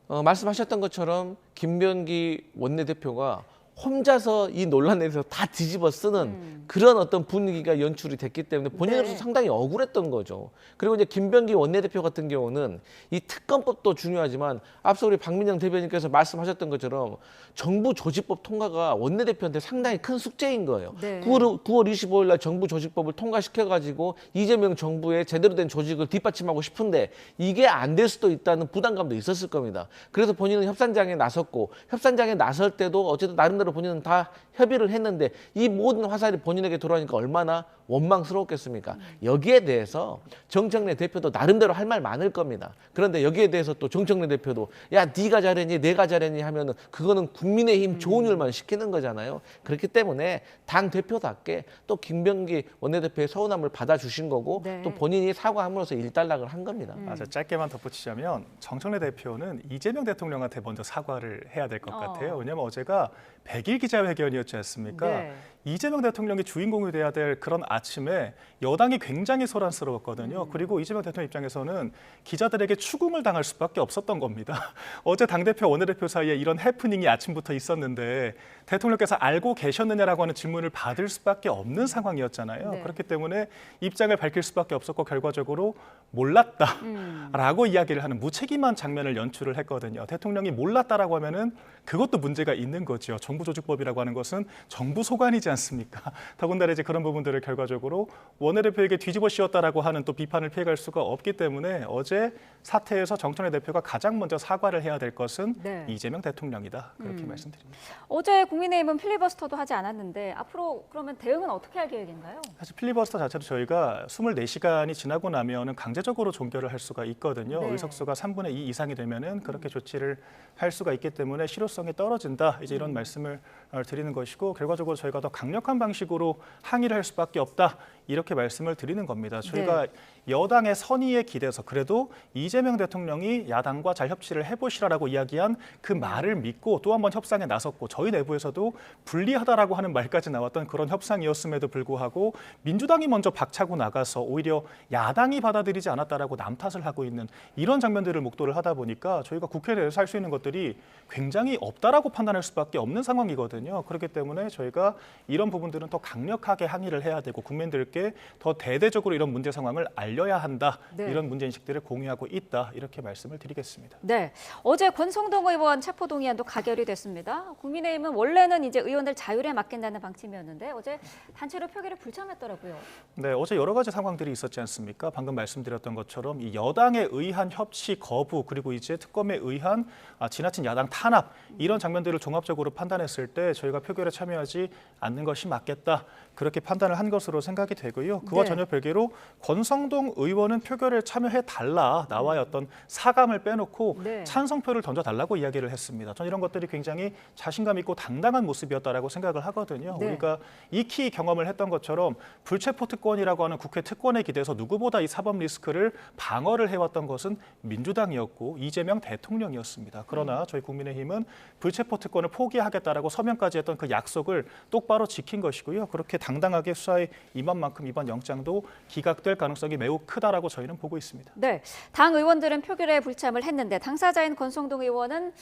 말씀하셨던 것처럼 김병기 원내대표가 혼자서 이 논란에서 다 뒤집어 쓰는 그런 어떤 분위기가 연출이 됐기 때문에 본인으로서 상당히 억울했던 거죠. 그리고 이제 김병기 원내대표 같은 경우는 이 특검법도 중요하지만 앞서 우리 박민영 대변인께서 말씀하셨던 것처럼 정부 조직법 통과가 원내대표한테 상당히 큰 숙제인 거예요. 네. 9월 25일 날 정부 조직법을 통과시켜가지고 이재명 정부의 제대로 된 조직을 뒷받침하고 싶은데 이게 안 될 수도 있다는 부담감도 있었을 겁니다. 그래서 본인은 협상장에 나섰고 협상장에 나설 때도 어쨌든 나름대로 본인은 다 협의를 했는데 이 모든 화살이 본인에게 돌아오니까 얼마나 원망스러웠겠습니까? 여기에 대해서 정청래 대표도 나름대로 할 말 많을 겁니다. 그런데 여기에 대해서 또 정청래 대표도 야 네가 잘했니 내가 잘했니 하면은 그거는 국민의힘 좋은 일만 시키는 거잖아요. 그렇기 때문에 당 대표답게 또 김병기 원내대표의 서운함을 받아주신 거고 네. 또 본인이 사과함으로써 일단락을 한 겁니다. 맞아, 짧게만 덧붙이자면 정청래 대표는 이재명 대통령한테 먼저 사과를 해야 될 것 같아요. 왜냐하면 어제가 100일 기자회견이었지 않습니까? 네. 이재명 대통령이 주인공이 돼야 될 그런 아침에 여당이 굉장히 소란스러웠거든요. 그리고 이재명 대통령 입장에서는 기자들에게 추궁을 당할 수밖에 없었던 겁니다. 어제 당대표 원내대표 사이에 이런 해프닝이 아침부터 있었는데 대통령께서 알고 계셨느냐라고 하는 질문을 받을 수밖에 없는 상황이었잖아요. 네. 그렇기 때문에 입장을 밝힐 수밖에 없었고 결과적으로 몰랐다라고 이야기를 하는 무책임한 장면을 연출을 했거든요. 대통령이 몰랐다라고 하면은 그것도 문제가 있는 거죠. 정부조직법이라고 하는 것은 정부 소관이지 않습니까? 더군다나 이제 그런 부분들을 결과적으로 원내대표에게 뒤집어 씌웠다라고 하는 또 비판을 피해갈 수가 없기 때문에 어제 사태에서 정청래 대표가 가장 먼저 사과를 해야 될 것은 네. 이재명 대통령이다. 그렇게 말씀드립니다. 어제 국민의힘은 필리버스터도 하지 않았는데 앞으로 그러면 대응은 어떻게 할 계획인가요? 사실 필리버스터 자체도 저희가 24시간이 지나고 나면은 강제적으로 종결을 할 수가 있거든요. 네. 의석수가 3분의 2 이상이 되면은 그렇게 조치를 할 수가 있기 때문에 실효성이 떨어진다. 이제 이런 말씀을 드리는 것이고 결과적으로 저희가 더 강력한 방식으로 항의를 할 수밖에 없다. 이렇게 말씀을 드리는 겁니다. 저희가 여당의 선의에 기대서 그래도 이재명 대통령이 야당과 잘 협치를 해보시라라고 이야기한 그 말을 믿고 또 한 번 협상에 나섰고 저희 내부에서도 불리하다라고 하는 말까지 나왔던 그런 협상이었음에도 불구하고 민주당이 먼저 박차고 나가서 오히려 야당이 받아들이지 않았다라고 남 탓을 하고 있는 이런 장면들을 목도를 하다 보니까 저희가 국회 내에서 할 수 있는 것들이 굉장히 없다라고 판단할 수밖에 없는 상황이거든요. 그렇기 때문에 저희가 이런 부분들은 더 강력하게 항의를 해야 되고 국민들께 더 대대적으로 이런 문제 상황을 알려야 한다. 네. 이런 문제 인식들을 공유하고 있다. 이렇게 말씀을 드리겠습니다. 네, 어제 권성동 의원 체포동의안도 가결이 됐습니다. 국민의힘은 원래는 이제 의원들 자율에 맡긴다는 방침이었는데 어제 단체로 표결에 불참했더라고요. 네, 어제 여러 가지 상황들이 있었지 않습니까? 방금 말씀드렸던 것처럼 이 여당에 의한 협치 거부 그리고 이제 특검에 의한 지나친 야당 탄압 이런 장면들을 종합적으로 판단했을 때 저희가 표결에 참여하지 않는 것이 맞겠다. 그렇게 판단을 한 것으로 생각이 되고요. 그와 네. 전혀 별개로 권성동 의원은 표결에 참여해 달라 나와의 어떤 사감을 빼놓고 네. 찬성표를 던져달라고 이야기를 했습니다. 저는 이런 것들이 굉장히 자신감 있고 당당한 모습이었다라고 생각을 하거든요. 네. 우리가 익히 경험을 했던 것처럼 불체포 특권이라고 하는 국회 특권에 기대서 누구보다 이 사법 리스크를 방어를 해왔던 것은 민주당이었고 이재명 대통령이었습니다. 그러나 저희 국민의힘은 불체포 특권을 포기하겠다라고 서명까지 했던 그 약속을 똑바로 지킨 것이고요. 그렇게 당당하게 수사에 임한 만큼 이번 영장도 기각될 가능성이 매우 크다라고 저희는 보고 있습니다. 네, 당 의원들은 표결에 불참을 했는데 당사자인 권성동 의원은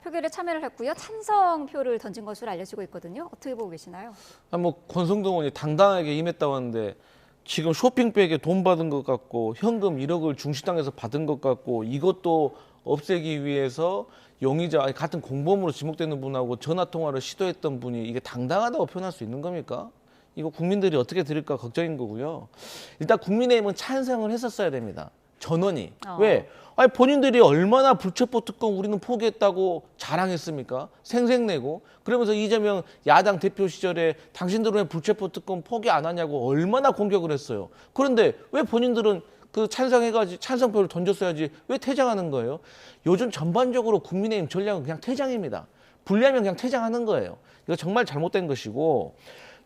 표결에 참여를 했고요. 찬성표를 던진 것으로 알려지고 있거든요. 어떻게 보고 계시나요? 뭐 권성동 의원이 당당하게 임했다고 하는데 지금 쇼핑백에 돈 받은 것 같고 현금 1억을 중시당에서 받은 것 같고 이것도 없애기 위해서 용의자 아니 같은 공범으로 지목되는 분하고 전화 통화를 시도했던 분이 이게 당당하다고 표현할 수 있는 겁니까? 이거 국민들이 어떻게 들을까 걱정인 거고요. 일단 국민의힘은 찬성을 했었어야 됩니다. 전원이. 왜? 아니 본인들이 얼마나 불체포 특권 우리는 포기했다고 자랑했습니까? 생색내고 그러면서 이재명 야당 대표 시절에 당신들은 왜 불체포 특권 포기 안 하냐고 얼마나 공격을 했어요. 그런데 왜 본인들은 그 찬성해가지고 찬성표를 던졌어야지 왜 퇴장하는 거예요? 요즘 전반적으로 국민의힘 전략은 그냥 퇴장입니다. 불리하면 그냥 퇴장하는 거예요. 이거 정말 잘못된 것이고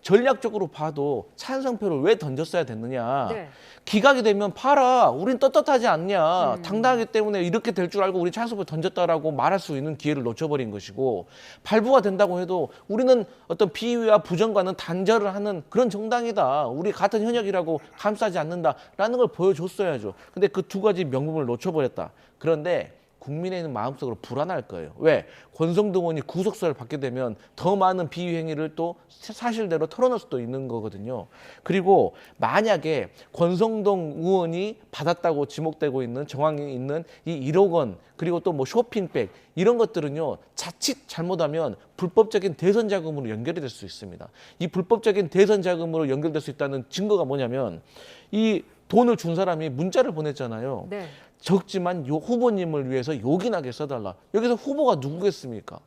전략적으로 봐도 찬성표를 왜 던졌어야 됐느냐. 네. 기각이 되면 봐라. 우린 떳떳하지 않냐. 당당하기 때문에 이렇게 될 줄 알고 우리 찬성표 던졌다라고 말할 수 있는 기회를 놓쳐버린 것이고 발부가 된다고 해도 우리는 어떤 비위와 부정과는 단절을 하는 그런 정당이다. 우리 같은 현역이라고 감싸지 않는다라는 걸 보여줬어야죠. 근데 그 두 가지 명분을 놓쳐버렸다. 그런데 국민의힘 마음속으로 불안할 거예요. 왜? 권성동 의원이 구속수사를 받게 되면 더 많은 비위 행위를 또 사실대로 털어낼 수도 있는 거거든요. 그리고 만약에 권성동 의원이 받았다고 지목되고 있는 정황이 있는 이 1억 원 그리고 또 뭐 쇼핑백 이런 것들은요. 자칫 잘못하면 불법적인 대선 자금으로 연결이 될 수 있습니다. 이 불법적인 대선 자금으로 연결될 수 있다는 증거가 뭐냐면 이 돈을 준 사람이 문자를 보냈잖아요. 네. 적지만 요 후보님을 위해서 요긴하게 써달라. 여기서 후보가 누구겠습니까?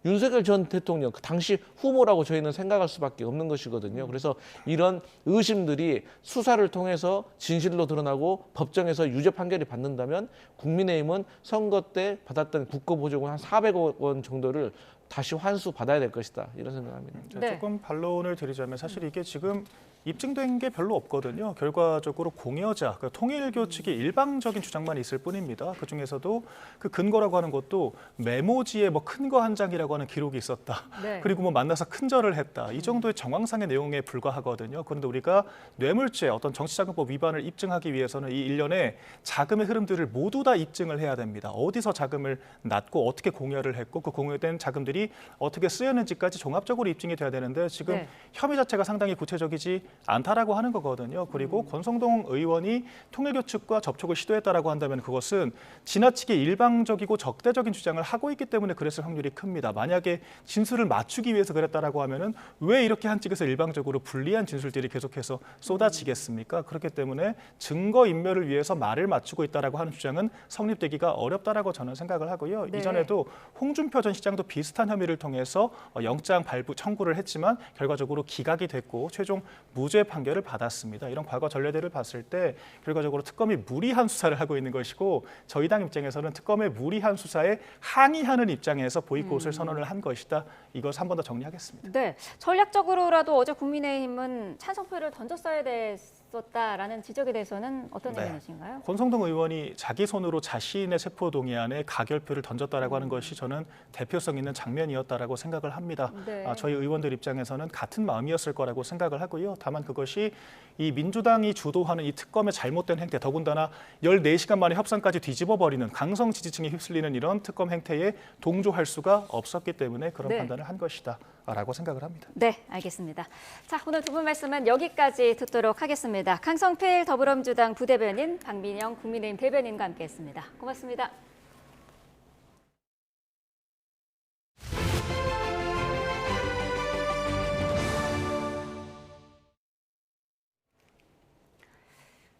윤석열 전 대통령, 그 당시 후보라고 저희는 생각할 수밖에 없는 것이거든요. 그래서 이런 의심들이 수사를 통해서 진실로 드러나고 법정에서 유죄 판결이 받는다면 국민의힘은 선거 때 받았던 국고보조금 한 400억 원 정도를 다시 환수 받아야 될 것이다. 이런 생각합니다. 네. 조금 반론을 드리자면 사실 이게 지금 입증된 게 별로 없거든요. 결과적으로 공여자, 그러니까 통일교 측의 일방적인 주장만 있을 뿐입니다. 그중에서도 그 근거라고 하는 것도 메모지에 뭐 큰 거 한 장이라고 하는 기록이 있었다. 네. 그리고 뭐 만나서 큰절을 했다. 이 정도의 정황상의 내용에 불과하거든요. 그런데 우리가 뇌물죄, 어떤 정치자금법 위반을 입증하기 위해서는 이 일련의 자금의 흐름들을 모두 다 입증을 해야 됩니다. 어디서 자금을 놨고 어떻게 공여를 했고 그 공여된 자금들이 어떻게 쓰였는지까지 종합적으로 입증이 돼야 되는데 지금 네. 혐의 자체가 상당히 구체적이지 않다라고 하는 거거든요. 그리고 권성동 의원이 통일교 측과 접촉을 시도했다라고 한다면 그것은 지나치게 일방적이고 적대적인 주장을 하고 있기 때문에 그랬을 확률이 큽니다. 만약에 진술을 맞추기 위해서 그랬다라고 하면은 왜 이렇게 한 측에서 일방적으로 불리한 진술들이 계속해서 쏟아지겠습니까? 그렇기 때문에 증거 인멸을 위해서 말을 맞추고 있다라고 하는 주장은 성립되기가 어렵다라고 저는 생각을 하고요. 네. 이전에도 홍준표 전 시장도 비슷한 혐의를 통해서 영장 발부 청구를 했지만 결과적으로 기각이 됐고 최종 무죄 판결을 받았습니다. 이런 과거 전례들을 봤을 때 결과적으로 특검이 무리한 수사를 하고 있는 것이고 저희 당 입장에서는 특검의 무리한 수사에 항의하는 입장에서 보이콧을 선언을 한 것이다. 이것 한 번 더 정리하겠습니다. 네, 전략적으로라도 어제 국민의힘은 찬성표를 던졌어야 됐었다라는 지적에 대해서는 어떤 의견이신가요? 권성동 의원이 자기 손으로 자신의 체포동의안에 가결표를 던졌다라고 하는 것이 저는 대표성 있는 장면이었다라고 생각을 합니다. 네. 저희 의원들 입장에서는 같은 마음이었을 거라고 생각을 하고요. 다만 그것이 이 민주당이 주도하는 이 특검의 잘못된 행태, 더군다나 14시간 만에 협상까지 뒤집어버리는 강성 지지층에 휩쓸리는 이런 특검 행태에 동조할 수가 없었기 때문에 그런 네. 판단을 한 것이다라고 생각을 합니다. 네, 알겠습니다. 자, 오늘 두 분 말씀은 여기까지 듣도록 하겠습니다. 강성필 더불어민주당 부대변인, 박민영 국민의힘 대변인과 함께했습니다. 고맙습니다.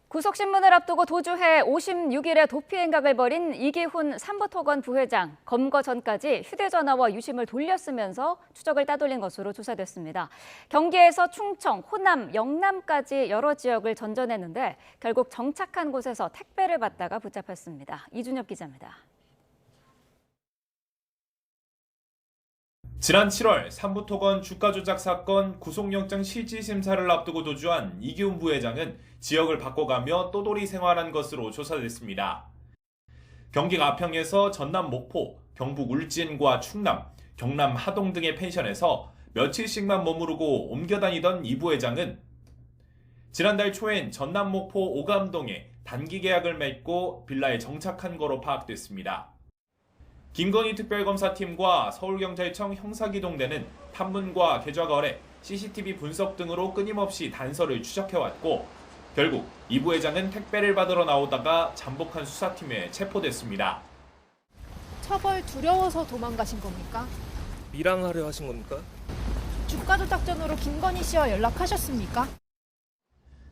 구속신문을 앞두고 도주해 56일의 도피 행각을 벌인 이기훈 삼부토건 부회장. 검거 전까지 휴대전화와 유심을 돌렸으면서 추적을 따돌린 것으로 조사됐습니다. 경기에서 충청, 호남, 영남까지 여러 지역을 전전했는데 결국 정착한 곳에서 택배를 받다가 붙잡혔습니다. 이준혁 기자입니다. 지난 7월 삼부토건 주가 조작 사건 구속영장 실질심사를 앞두고 도주한 이기훈 부회장은 지역을 바꿔가며 또돌이 생활한 것으로 조사됐습니다. 경기 가평에서 전남 목포, 경북 울진과 충남, 경남 하동 등의 펜션에서 며칠씩만 머무르고 옮겨 다니던 이 부회장은 지난달 초엔 전남 목포 오감동에 단기 계약을 맺고 빌라에 정착한 거로 파악됐습니다. 김건희 특별검사팀과 서울경찰청 형사기동대는 탐문과 계좌거래, CCTV 분석 등으로 끊임없이 단서를 추적해왔고 결국 이 부회장은 택배를 받으러 나오다가 잠복한 수사팀에 체포됐습니다. 처벌 두려워서 도망가신 겁니까? 밀항하려 하신 겁니까? 주가 조작전으로 김건희 씨와 연락하셨습니까?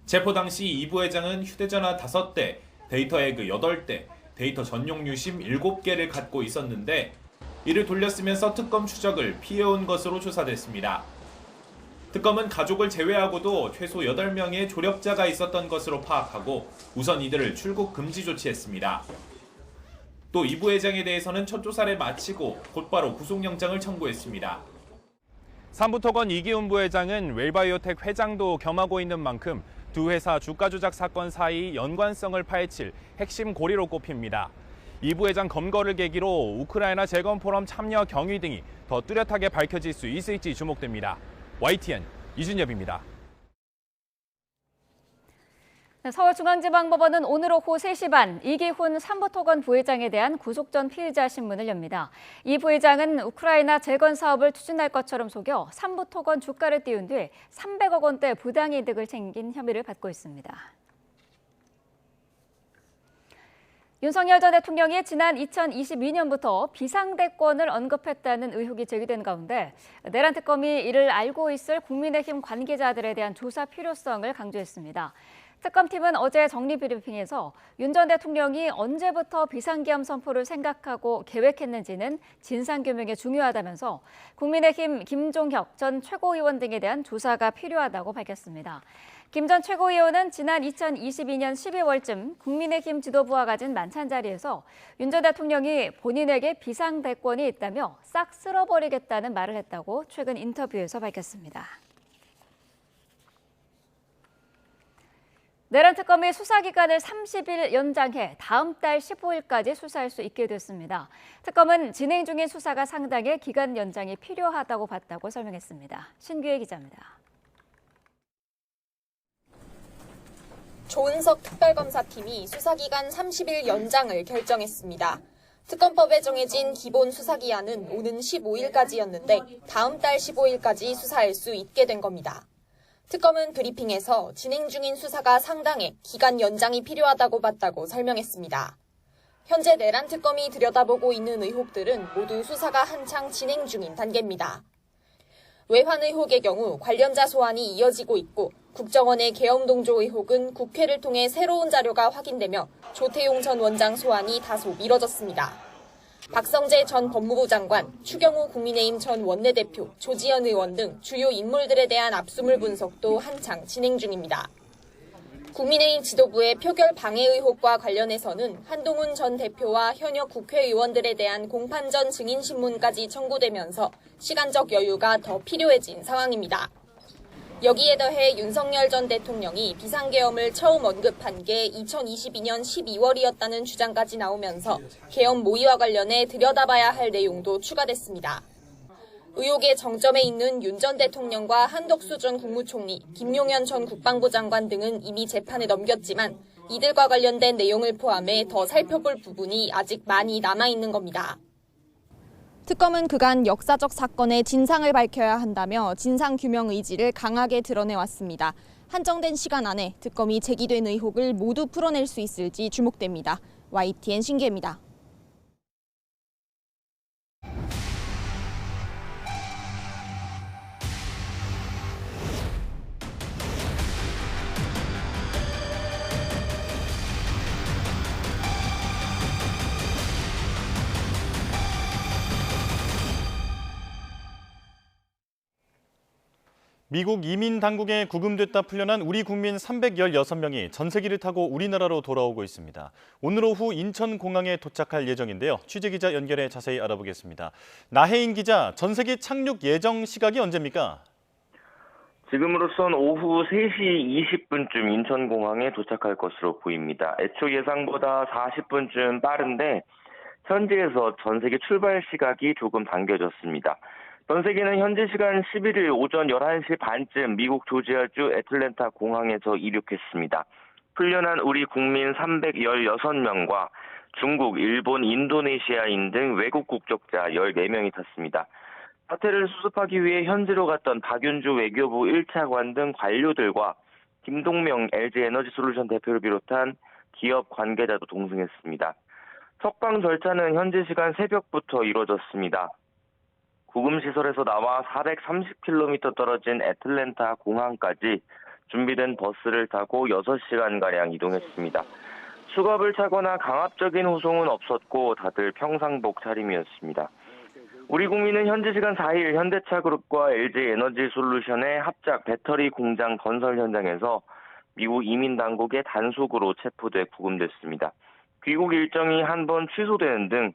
체포 당시 이 부회장은 휴대전화 5대, 데이터 에그 8대, 데이터 전용 유심 7개를 갖고 있었는데 이를 돌렸으면서 특검 추적을 피해온 것으로 조사됐습니다. 특검은 가족을 제외하고도 최소 8명의 조력자가 있었던 것으로 파악하고 우선 이들을 출국 금지 조치했습니다. 또 이 부회장에 대해서는 첫 조사를 마치고 곧바로 구속영장을 청구했습니다. 삼부토건 이기훈 부회장은 웰바이오텍 회장도 겸하고 있는 만큼 두 회사 주가 조작 사건 사이 연관성을 파헤칠 핵심 고리로 꼽힙니다. 이 부회장 검거를 계기로 우크라이나 재건 포럼 참여 경위 등이 더 뚜렷하게 밝혀질 수 있을지 주목됩니다. YTN 이준엽입니다. 서울중앙지방법원은 오늘 오후 3시 반 이기훈 삼부토건 부회장에 대한 구속 전 피의자 신문을 엽니다. 이 부회장은 우크라이나 재건 사업을 추진할 것처럼 속여 삼부토건 주가를 띄운 뒤 300억 원대 부당이득을 챙긴 혐의를 받고 있습니다. 윤석열 전 대통령이 지난 2022년부터 비상대권을 언급했다는 의혹이 제기된 가운데 내란 특검이 이를 알고 있을 국민의힘 관계자들에 대한 조사 필요성을 강조했습니다. 특검팀은 어제 정리 브리핑에서 윤 전 대통령이 언제부터 비상계엄 선포를 생각하고 계획했는지는 진상규명에 중요하다면서 국민의힘 김종혁 전 최고위원 등에 대한 조사가 필요하다고 밝혔습니다. 김 전 최고위원은 지난 2022년 12월쯤 국민의힘 지도부와 가진 만찬 자리에서 윤 전 대통령이 본인에게 비상대권이 있다며 싹 쓸어버리겠다는 말을 했다고 최근 인터뷰에서 밝혔습니다. 내란 특검이 수사기간을 30일 연장해 다음 달 15일까지 수사할 수 있게 됐습니다. 특검은 진행 중인 수사가 상당해 기간 연장이 필요하다고 봤다고 설명했습니다. 신규혜 기자입니다. 조은석 특별검사팀이 수사기간 30일 연장을 결정했습니다. 특검법에 정해진 기본 수사기한은 오는 15일까지였는데 다음 달 15일까지 수사할 수 있게 된 겁니다. 특검은 브리핑에서 진행 중인 수사가 상당해 기간 연장이 필요하다고 봤다고 설명했습니다. 현재 내란 특검이 들여다보고 있는 의혹들은 모두 수사가 한창 진행 중인 단계입니다. 외환 의혹의 경우 관련자 소환이 이어지고 있고 국정원의 계엄 동조 의혹은 국회를 통해 새로운 자료가 확인되며 조태용 전 원장 소환이 다소 미뤄졌습니다. 박성재 전 법무부 장관, 추경호 국민의힘 전 원내대표, 조지현 의원 등 주요 인물들에 대한 압수물 분석도 한창 진행 중입니다. 국민의힘 지도부의 표결 방해 의혹과 관련해서는 한동훈 전 대표와 현역 국회의원들에 대한 공판 전 증인 신문까지 청구되면서 시간적 여유가 더 필요해진 상황입니다. 여기에 더해 윤석열 전 대통령이 비상계엄을 처음 언급한 게 2022년 12월이었다는 주장까지 나오면서 계엄 모의와 관련해 들여다봐야 할 내용도 추가됐습니다. 의혹의 정점에 있는 윤 전 대통령과 한덕수 전 국무총리, 김용현 전 국방부 장관 등은 이미 재판에 넘겼지만 이들과 관련된 내용을 포함해 더 살펴볼 부분이 아직 많이 남아있는 겁니다. 특검은 그간 역사적 사건의 진상을 밝혀야 한다며 진상규명 의지를 강하게 드러내왔습니다. 한정된 시간 안에 특검이 제기된 의혹을 모두 풀어낼 수 있을지 주목됩니다. YTN 신기혜입니다. 미국 이민 당국에 구금됐다 풀려난 우리 국민 316명이 전세기를 타고 우리나라로 돌아오고 있습니다. 오늘 오후 인천공항에 도착할 예정인데요. 취재기자 연결해 자세히 알아보겠습니다. 나혜인 기자, 전세기 착륙 예정 시각이 언제입니까? 지금으로선 오후 3시 20분쯤 인천공항에 도착할 것으로 보입니다. 애초 예상보다 40분쯤 빠른데 현지에서 전세기 출발 시각이 조금 당겨졌습니다. 전세기는 현지 시간 11일 오전 11시 반쯤 미국 조지아주 애틀랜타 공항에서 이륙했습니다. 풀려난 우리 국민 316명과 중국, 일본, 인도네시아인 등 외국 국적자 14명이 탔습니다. 사태를 수습하기 위해 현지로 갔던 박윤주 외교부 1차관 등 관료들과 김동명 LG에너지솔루션 대표를 비롯한 기업 관계자도 동승했습니다. 석방 절차는 현지 시간 새벽부터 이루어졌습니다. 구금시설에서 나와 430km 떨어진 애틀랜타 공항까지 준비된 버스를 타고 6시간가량 이동했습니다. 수갑을 차거나 강압적인 호송은 없었고 다들 평상복 차림이었습니다. 우리 국민은 현지 시간 4일 현대차그룹과 LG에너지솔루션의 합작 배터리 공장 건설 현장에서 미국 이민당국의 단속으로 체포돼 구금됐습니다. 귀국 일정이 한 번 취소되는 등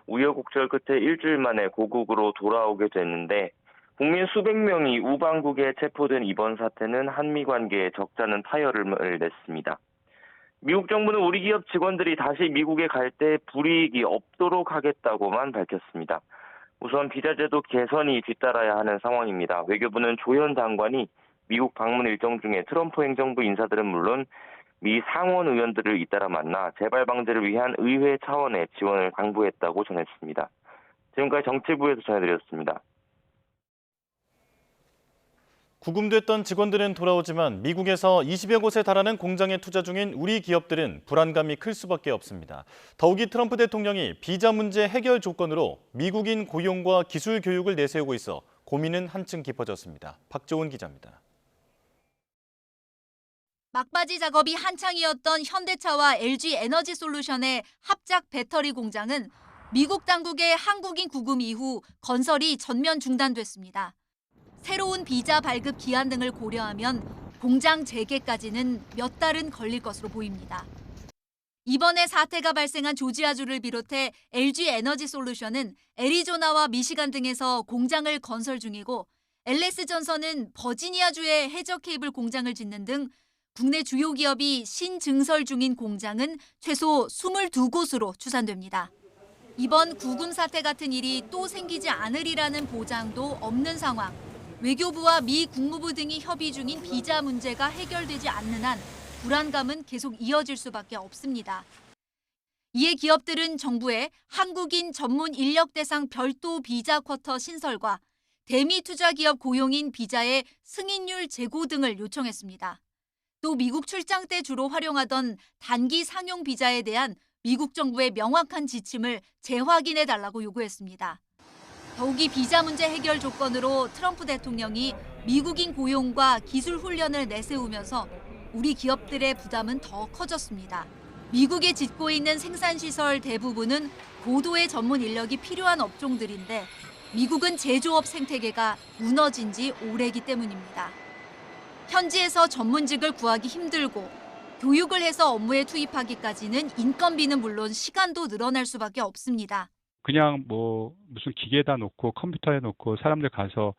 우여곡절 끝에 일주일 만에 고국으로 돌아오게 됐는데 국민 수백 명이 우방국에 체포된 이번 사태는 한미 관계에 적잖은 타결을 냈습니다. 미국 정부는 우리 기업 직원들이 다시 미국에 갈 때 불이익이 없도록 하겠다고만 밝혔습니다. 우선 비자제도 개선이 뒤따라야 하는 상황입니다. 외교부는 조현 장관이 미국 방문 일정 중에 트럼프 행정부 인사들은 물론 미 상원 의원들을 잇따라 만나 재발 방지를 위한 의회 차원의 지원을 당부했다고 전했습니다. 지금까지 정치부에서 전해드렸습니다. 구금됐던 직원들은 돌아오지만 미국에서 20여 곳에 달하는 공장에 투자 중인 우리 기업들은 불안감이 클 수밖에 없습니다. 더욱이 트럼프 대통령이 비자 문제 해결 조건으로 미국인 고용과 기술 교육을 내세우고 있어 고민은 한층 깊어졌습니다. 박조은 기자입니다. 막바지 작업이 한창이었던 현대차와 LG 에너지솔루션의 합작 배터리 공장은 미국 당국의 한국인 구금 이후 건설이 전면 중단됐습니다. 새로운 비자 발급 기한 등을 고려하면 공장 재개까지는 몇 달은 걸릴 것으로 보입니다. 이번에 사태가 발생한 조지아주를 비롯해 LG 에너지솔루션은 애리조나와 미시간 등에서 공장을 건설 중이고 LS전선은 버지니아주에 해저 케이블 공장을 짓는 등 국내 주요 기업이 신증설 중인 공장은 최소 22곳으로 추산됩니다. 이번 구금 사태 같은 일이 또 생기지 않으리라는 보장도 없는 상황. 외교부와 미 국무부 등이 협의 중인 비자 문제가 해결되지 않는 한 불안감은 계속 이어질 수밖에 없습니다. 이에 기업들은 정부에 한국인 전문 인력 대상 별도 비자 쿼터 신설과 대미 투자 기업 고용인 비자의 승인율 제고 등을 요청했습니다. 또 미국 출장 때 주로 활용하던 단기 상용 비자에 대한 미국 정부의 명확한 지침을 재확인해달라고 요구했습니다. 더욱이 비자 문제 해결 조건으로 트럼프 대통령이 미국인 고용과 기술 훈련을 내세우면서 우리 기업들의 부담은 더 커졌습니다. 미국에 짓고 있는 생산시설 대부분은 고도의 전문 인력이 필요한 업종들인데 미국은 제조업 생태계가 무너진 지 오래기 때문입니다. 현지에서 전문직을 구하기 힘들고 교육을 해서 업무에 투입하기까지는 인건비는 물론 시간도 늘어날 수밖에 없습니다. 그냥 뭐 무슨 기계에다 놓고 컴퓨터에 놓고 사람들 가서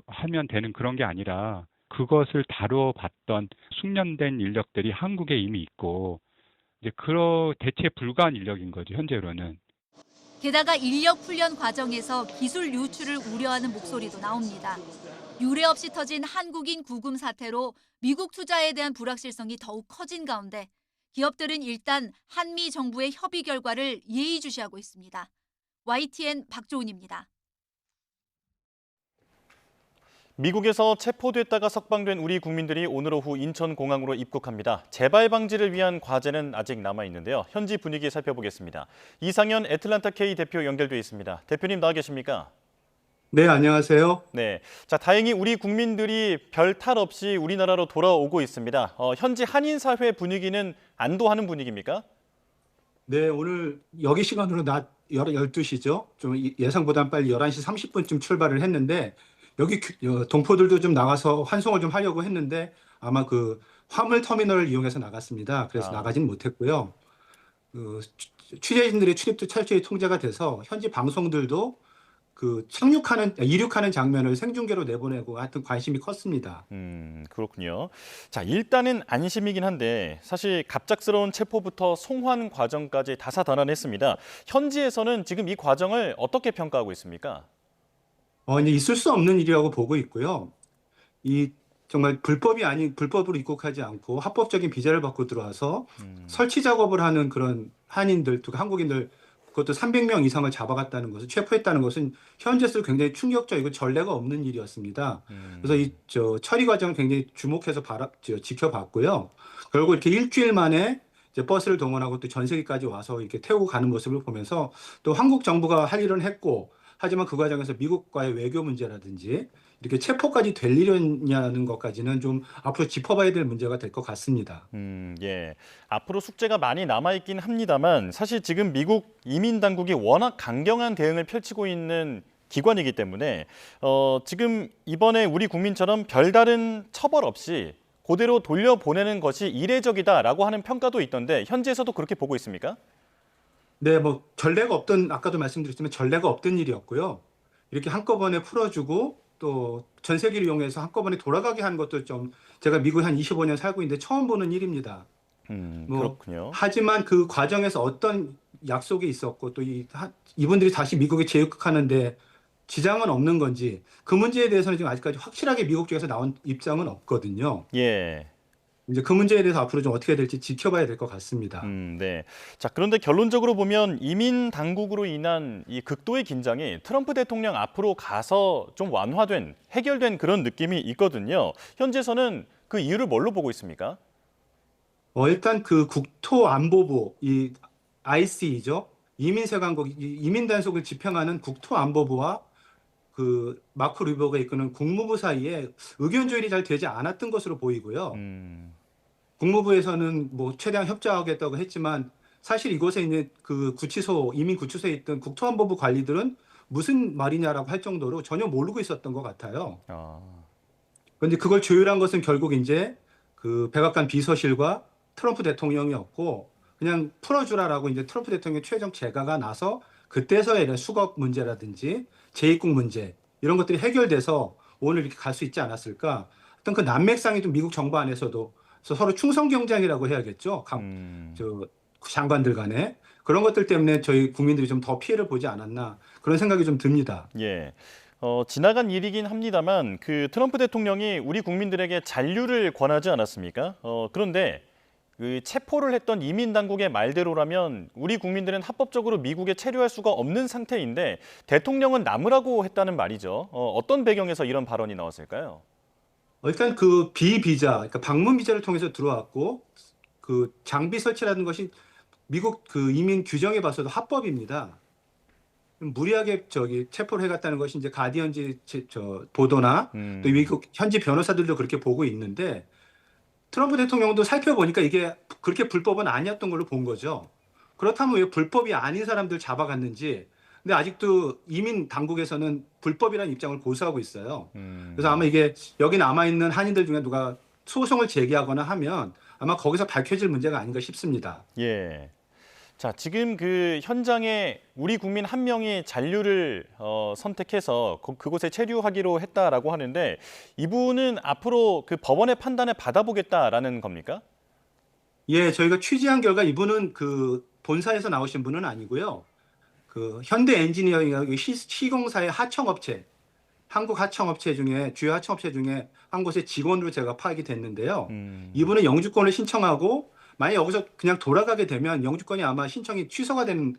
하면 되는 그런 게 아니라 그것을 다뤄봤던 숙련된 인력들이 한국에 이미 있고 이제 대체 불가한 인력인 거죠, 현재로는. 게다가 인력 훈련 과정에서 기술 유출을 우려하는 목소리도 나옵니다. 유례 없이 터진 한국인 구금 사태로 미국 투자에 대한 불확실성이 더욱 커진 가운데 기업들은 일단 한미 정부의 협의 결과를 예의주시하고 있습니다. YTN 박조은입니다. 미국에서 체포됐다가 석방된 우리 국민들이 오늘 오후 인천공항으로 입국합니다. 재발 방지를 위한 과제는 아직 남아있는데요. 현지 분위기 살펴보겠습니다. 이상현 애틀란타 K 대표 연결돼 있습니다. 대표님 나와 계십니까? 네, 안녕하세요. 네, 자 다행히 우리 국민들이 별 탈 없이 우리나라로 돌아오고 있습니다. 현지 한인 사회 분위기는 안도하는 분위기입니까? 네, 오늘 여기 시간으로 낮 12시죠. 좀 예상보다 빨리 11시 30분쯤 출발을 했는데 여기 동포들도 좀 나가서 환송을 좀 하려고 했는데 아마 그 화물 터미널을 이용해서 나갔습니다. 그래서 나가진 못했고요. 취재진들의 출입도 철저히 통제가 돼서 현지 방송들도 그 이륙하는 장면을 생중계로 내보내고 하여튼 관심이 컸습니다. 그렇군요. 자, 일단은 안심이긴 한데 사실 갑작스러운 체포부터 송환 과정까지 다사다난했습니다. 현지에서는 지금 이 과정을 어떻게 평가하고 있습니까? 이제 있을 수 없는 일이라고 보고 있고요. 이 정말 불법으로 입국하지 않고 합법적인 비자를 받고 들어와서 설치 작업을 하는 그런 한인들, 또 한국인들 그것도 300명 이상을 잡아갔다는 것을 체포했다는 것은 현재서 굉장히 충격적이고 전례가 없는 일이었습니다. 그래서 이 처리 과정을 굉장히 주목해서 지켜봤고요. 결국 이렇게 일주일 만에 이제 버스를 동원하고 또 전세기까지 와서 이렇게 태우고 가는 모습을 보면서 또 한국 정부가 할 일은 했고 하지만 그 과정에서 미국과의 외교 문제라든지 이렇게 체포까지 될 일이냐는 것까지는 좀 앞으로 짚어봐야 될 문제가 될 것 같습니다. 예. 앞으로 숙제가 많이 남아있긴 합니다만 사실 지금 미국 이민 당국이 워낙 강경한 대응을 펼치고 있는 기관이기 때문에 지금 이번에 우리 국민처럼 별다른 처벌 없이 그대로 돌려보내는 것이 이례적이다라고 하는 평가도 있던데 현지에서도 그렇게 보고 있습니까? 네, 아까도 말씀드렸지만 전례가 없던 일이었고요. 이렇게 한꺼번에 풀어주고 또 전세기를 이용해서 한꺼번에 돌아가게 하는 것도 좀 제가 미국에 한 25년 살고 있는데 처음 보는 일입니다. 그렇군요. 하지만 그 과정에서 어떤 약속이 있었고 또 이분들이 다시 미국에 재입국하는데 지장은 없는 건지 그 문제에 대해서는 지금 아직까지 확실하게 미국 쪽에서 나온 입장은 없거든요. 예. 이제 그 문제에 대해서 앞으로 좀 어떻게 될지 지켜봐야 될 것 같습니다. 네. 자, 그런데 결론적으로 보면 이민 당국으로 인한 이 극도의 긴장이 트럼프 대통령 앞으로 가서 좀 완화된, 해결된 그런 느낌이 있거든요. 현재에서는 그 이유를 뭘로 보고 있습니까? 일단 그 국토안보부, 이 ICE죠. 이민세관국, 이민 단속을 집행하는 국토안보부와 그 마크 루비오가 이끄는 국무부 사이에 의견 조율이 잘 되지 않았던 것으로 보이고요. 국무부에서는 뭐 최대한 협조하겠다고 했지만 사실 이곳에 있는 그 구치소, 이민 구치소에 있던 국토안보부 관리들은 무슨 말이냐라고 할 정도로 전혀 모르고 있었던 것 같아요. 그런데 그걸 조율한 것은 결국 이제 그 백악관 비서실과 트럼프 대통령이었고 그냥 풀어주라라고 이제 트럼프 대통령 최종 재가가 나서 그때서야 이런 수급 문제라든지 재입국 문제 이런 것들이 해결돼서 오늘 이렇게 갈 수 있지 않았을까? 어떤 그 난맥상이 좀 미국 정부 안에서도 서로 충성 경쟁이라고 해야겠죠. 저 장관들 간에 그런 것들 때문에 저희 국민들이 좀 더 피해를 보지 않았나 그런 생각이 좀 듭니다. 예. 지나간 일이긴 합니다만 그 트럼프 대통령이 우리 국민들에게 잔류를 권하지 않았습니까? 그런데 그 체포를 했던 이민 당국의 말대로라면 우리 국민들은 합법적으로 미국에 체류할 수가 없는 상태인데 대통령은 남으라고 했다는 말이죠. 어떤 배경에서 이런 발언이 나왔을까요? 일단 그 비비자, 그러니까 방문 비자를 통해서 들어왔고 그 장비 설치라는 것이 미국 그 이민 규정에 봐서도 합법입니다. 무리하게 체포를 해갔다는 것이 이제 가디언지 보도나 또 미국 현지 변호사들도 그렇게 보고 있는데 트럼프 대통령도 살펴보니까 이게 그렇게 불법은 아니었던 걸로 본 거죠. 그렇다면 왜 불법이 아닌 사람들 잡아갔는지. 근데 아직도 이민 당국에서는 불법이라는 입장을 고수하고 있어요. 그래서 아마 이게 여기 남아있는 한인들 중에 누가 소송을 제기하거나 하면 아마 거기서 밝혀질 문제가 아닌가 싶습니다. 예. 자, 지금 그 현장에 우리 국민 한 명이 잔류를 선택해서 그곳에 체류하기로 했다라고 하는데 이분은 앞으로 그 법원의 판단을 받아보겠다라는 겁니까? 예, 저희가 취재한 결과 이분은 그 본사에서 나오신 분은 아니고요. 그 현대 엔지니어링 시공사의 하청업체, 한국 하청업체 중에 주요 하청업체 중에 한 곳의 직원으로 제가 파악이 됐는데요. 이분은 영주권을 신청하고 만약 여기서 그냥 돌아가게 되면 영주권이 아마 신청이 취소가 되는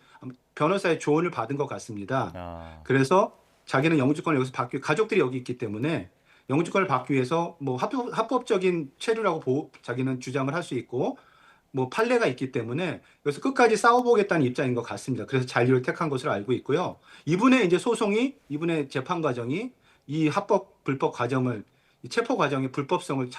변호사의 조언을 받은 것 같습니다. 그래서 자기는 영주권을 여기서 받기 가족들이 여기 있기 때문에 영주권을 받기 위해서 뭐 합법적인 체류라고 자기는 주장을 할 수 있고 뭐 판례가 있기 때문에 그래서 끝까지 싸워보겠다는 입장인 것 같습니다. 그래서 잔류를 택한 것으로 알고 있고요. 이분의 이제 이분의 재판 과정이 이 합법 불법 과정을 이 체포 과정의 불법성을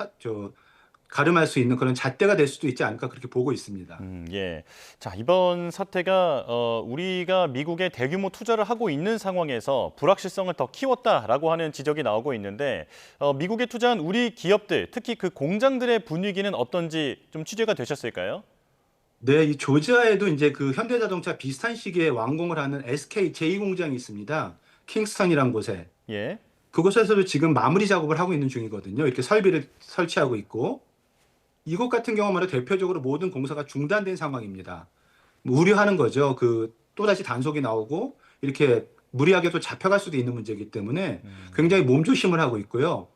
가름할 수 있는 그런 잣대가 될 수도 있지 않을까 그렇게 보고 있습니다. 예. 자, 이번 사태가 우리가 미국에 대규모 투자를 하고 있는 상황에서 불확실성을 더 키웠다라고 하는 지적이 나오고 있는데 미국에 투자한 우리 기업들, 특히 그 공장들의 분위기는 어떤지 좀 취재가 되셨을까요? 네, 이 조지아에도 이제 그 현대자동차 비슷한 시기에 완공을 하는 SK 제2공장이 있습니다. 킹스턴이라는 곳에. 예. 그곳에서도 지금 마무리 작업을 하고 있는 중이거든요. 이렇게 설비를 설치하고 있고. 이곳 같은 경우만 해도 대표적으로 모든 공사가 중단된 상황입니다. 우려하는 거죠. 그 또다시 단속이 나오고 이렇게 무리하게 또 잡혀갈 수도 있는 문제이기 때문에 굉장히 몸조심을 하고 있고요.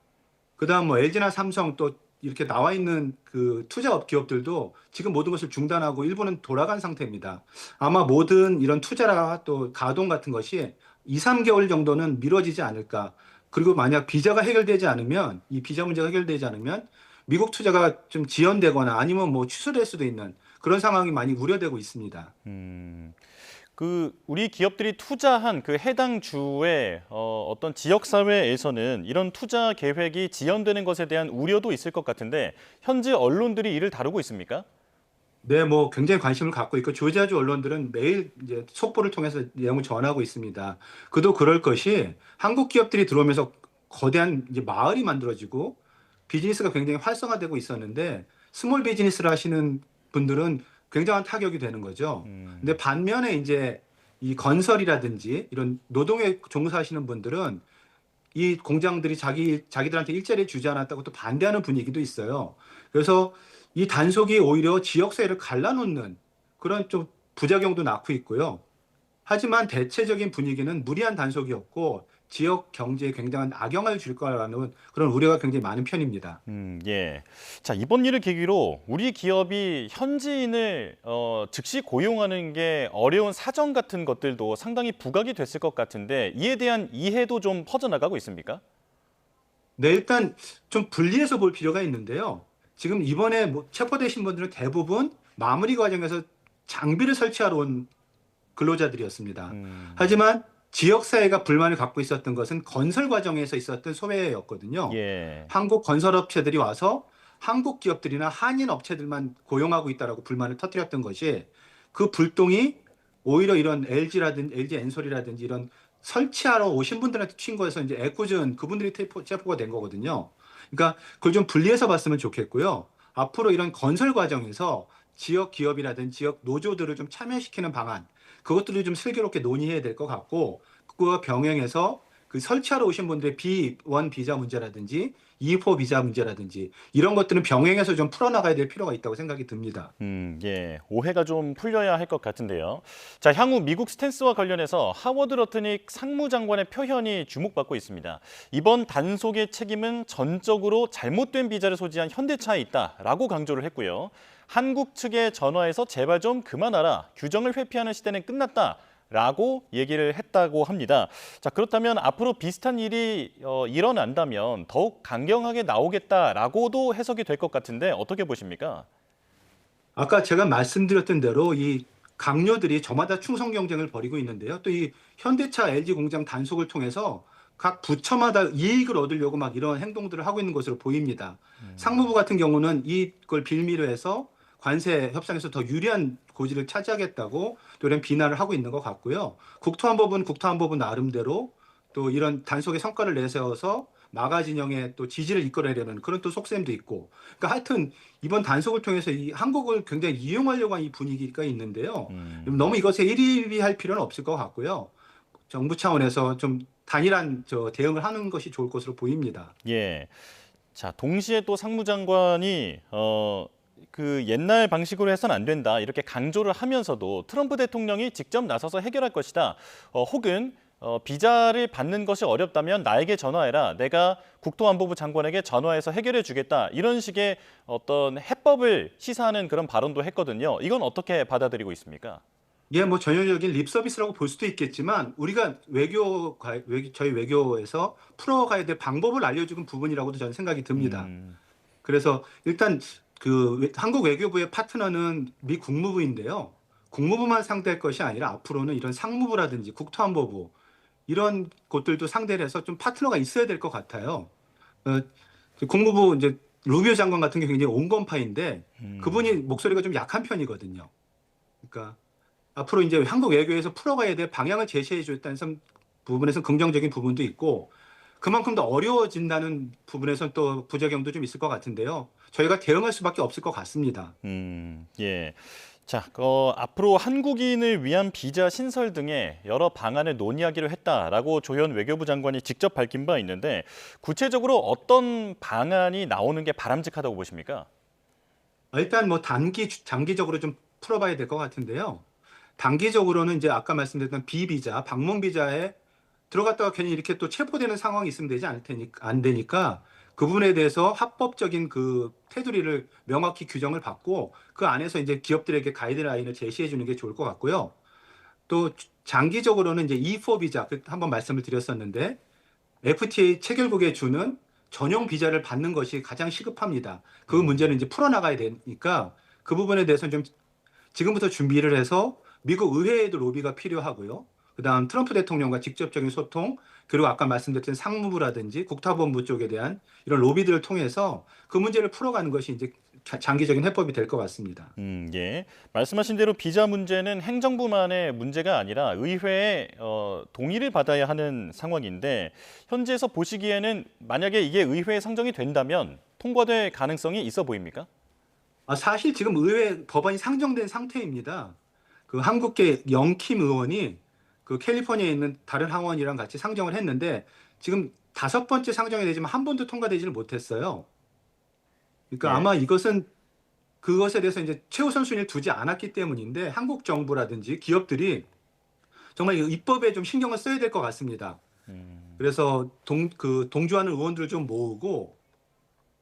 그다음 뭐 LG나 삼성 또 이렇게 나와 있는 그 투자업 기업들도 지금 모든 것을 중단하고 일부는 돌아간 상태입니다. 아마 모든 이런 투자나 또 가동 같은 것이 2, 3개월 정도는 미뤄지지 않을까. 그리고 만약 비자가 해결되지 않으면 이 비자 문제가 해결되지 않으면 미국 투자가 좀 지연되거나 아니면 뭐 취소될 수도 있는 그런 상황이 많이 우려되고 있습니다. 그 우리 기업들이 투자한 그 해당 주의 어떤 지역 사회에서는 이런 투자 계획이 지연되는 것에 대한 우려도 있을 것 같은데 현지 언론들이 이를 다루고 있습니까? 네, 뭐 굉장히 관심을 갖고 있고 조지아주 언론들은 매일 이제 속보를 통해서 내용을 전하고 있습니다. 그도 그럴 것이 한국 기업들이 들어오면서 거대한 이제 마을이 만들어지고 비즈니스가 굉장히 활성화되고 있었는데 스몰 비즈니스를 하시는 분들은 굉장한 타격이 되는 거죠. 근데 반면에 이제 이 건설이라든지 이런 노동에 종사하시는 분들은 이 공장들이 자기들한테 일자리 주지 않았다고 또 반대하는 분위기도 있어요. 그래서 이 단속이 오히려 지역사회를 갈라놓는 그런 좀 부작용도 낳고 있고요. 하지만 대체적인 분위기는 무리한 단속이었고 지역 경제에 굉장한 악영향을 줄 거라는 그런 우려가 굉장히 많은 편입니다. 예. 자, 이번 일을 계기로 우리 기업이 현지인을 즉시 고용하는 게 어려운 사정 같은 것들도 상당히 부각이 됐을 것 같은데 이에 대한 이해도 좀 퍼져나가고 있습니까? 네, 일단 좀 분리해서 볼 필요가 있는데요. 지금 이번에 체포되신 분들은 대부분 마무리 과정에서 장비를 설치하러 온 근로자들이었습니다. 하지만 지역사회가 불만을 갖고 있었던 것은 건설 과정에서 있었던 소외였거든요. 예. 한국 건설업체들이 와서 한국 기업들이나 한인 업체들만 고용하고 있다라고 불만을 터뜨렸던 것이 그 불똥이 오히려 이런 LG라든지 LG 엔솔이라든지 이런 설치하러 오신 분들한테 튄 거에서 이제 애꿎은 그분들이 체포가 된 거거든요. 그러니까 그걸 좀 분리해서 봤으면 좋겠고요. 앞으로 이런 건설 과정에서 지역 기업이라든지 지역 노조들을 좀 참여시키는 방안, 그것들을 좀 슬기롭게 논의해야 될 것 같고, 그거와 병행해서 그 설치하러 오신 분들의 B1 비자 문제라든지 E4 비자 문제라든지 이런 것들은 병행해서 좀 풀어나가야 될 필요가 있다고 생각이 듭니다. 예, 오해가 좀 풀려야 할 것 같은데요. 자, 향후 미국 스탠스와 관련해서 하워드 러트닉 상무장관의 표현이 주목받고 있습니다. 이번 단속의 책임은 전적으로 잘못된 비자를 소지한 현대차에 있다라고 강조를 했고요. 한국 측에 전화해서 제발 좀 그만하라. 규정을 회피하는 시대는 끝났다. 라고 얘기를 했다고 합니다. 자, 그렇다면 앞으로 비슷한 일이 일어난다면 더욱 강경하게 나오겠다라고도 해석이 될 것 같은데 어떻게 보십니까? 아까 제가 말씀드렸던 대로 이 강요들이 저마다 충성 경쟁을 벌이고 있는데요. 또 이 현대차 LG 공장 단속을 통해서 각 부처마다 이익을 얻으려고 막 이런 행동들을 하고 있는 것으로 보입니다. 상무부 같은 경우는 이걸 빌미로 해서 관세 협상에서 더 유리한 고지를 차지하겠다고 또 이런 비난을 하고 있는 것 같고요. 국토안보부는 국토안보부 나름대로 또 이런 단속의 성과를 내세워서 마가 진영의 또 지지를 이끌어내려는 그런 또 속셈도 있고. 그러니까 하여튼 이번 단속을 통해서 이 한국을 굉장히 이용하려고 하는 이 분위기가 있는데요. 너무 이것에 일희할 필요는 없을 것 같고요. 정부 차원에서 좀 단일한 대응을 하는 것이 좋을 것으로 보입니다. 예. 자, 동시에 또 상무장관이 그 옛날 방식으로 해서는 안 된다 이렇게 강조를 하면서도 트럼프 대통령이 직접 나서서 해결할 것이다. 혹은 비자를 받는 것이 어렵다면 나에게 전화해라. 내가 국토안보부 장관에게 전화해서 해결해 주겠다. 이런 식의 어떤 해법을 시사하는 그런 발언도 했거든요. 이건 어떻게 받아들이고 있습니까? 예, 뭐 전형적인 립 서비스라고 볼 수도 있겠지만 우리가 저희 외교에서 풀어가야 될 방법을 알려주는 부분이라고도 저는 생각이 듭니다. 그래서 일단 한국 외교부의 파트너는 미 국무부인데요. 국무부만 상대할 것이 아니라 앞으로는 이런 상무부라든지 국토안보부 이런 곳들도 상대를 해서 좀 파트너가 있어야 될 것 같아요. 국무부 이제 루비오 장관 같은 게 굉장히 온건파인데 그분이 목소리가 좀 약한 편이거든요. 그러니까 앞으로 이제 한국 외교에서 풀어가야 될 방향을 제시해 줬다는 부분에서 긍정적인 부분도 있고 그만큼 더 어려워진다는 부분에서는 또 부작용도 좀 있을 것 같은데요. 저희가 대응할 수밖에 없을 것 같습니다. 예. 자, 앞으로 한국인을 위한 비자 신설 등의 여러 방안을 논의하기로 했다라고 조현 외교부 장관이 직접 밝힌 바 있는데 구체적으로 어떤 방안이 나오는 게 바람직하다고 보십니까? 일단 뭐 장기적으로 좀 풀어봐야 될 것 같은데요. 단기적으로는 이제 아까 말씀드렸던 비비자, 방문 비자에 들어갔다가 괜히 이렇게 또 체포되는 상황이 있으면 안 되니까 그 부분에 대해서 합법적인 그 테두리를 명확히 규정을 받고 그 안에서 이제 기업들에게 가이드라인을 제시해 주는 게 좋을 것 같고요. 또 장기적으로는 이제 E4 비자 한번 말씀을 드렸었는데 FTA 체결국에 주는 전용 비자를 받는 것이 가장 시급합니다. 그 문제는 이제 풀어나가야 되니까 그 부분에 대해서는 좀 지금부터 준비를 해서 미국 의회에도 로비가 필요하고요. 그다음 트럼프 대통령과 직접적인 소통, 그리고 아까 말씀드렸던 상무부라든지 국토본부 쪽에 대한 이런 로비들을 통해서 그 문제를 풀어가는 것이 이제 장기적인 해법이 될 것 같습니다. 예. 말씀하신 대로 비자 문제는 행정부만의 문제가 아니라 의회의 동의를 받아야 하는 상황인데 현지에서 보시기에는 만약에 이게 의회에 상정이 된다면 통과될 가능성이 있어 보입니까? 사실 지금 의회 법안이 상정된 상태입니다. 그 한국계 영킴 의원이 그 캘리포니아에 있는 다른 하원이랑 같이 상정을 했는데 지금 5번째 상정이 되지만 한 번도 통과되지를 못했어요. 그러니까 네. 아마 이것은 그것에 대해서 이제 최우선 순위를 두지 않았기 때문인데 한국 정부라든지 기업들이 정말 이 입법에 좀 신경을 써야 될 것 같습니다. 그래서 동조하는 의원들을 좀 모으고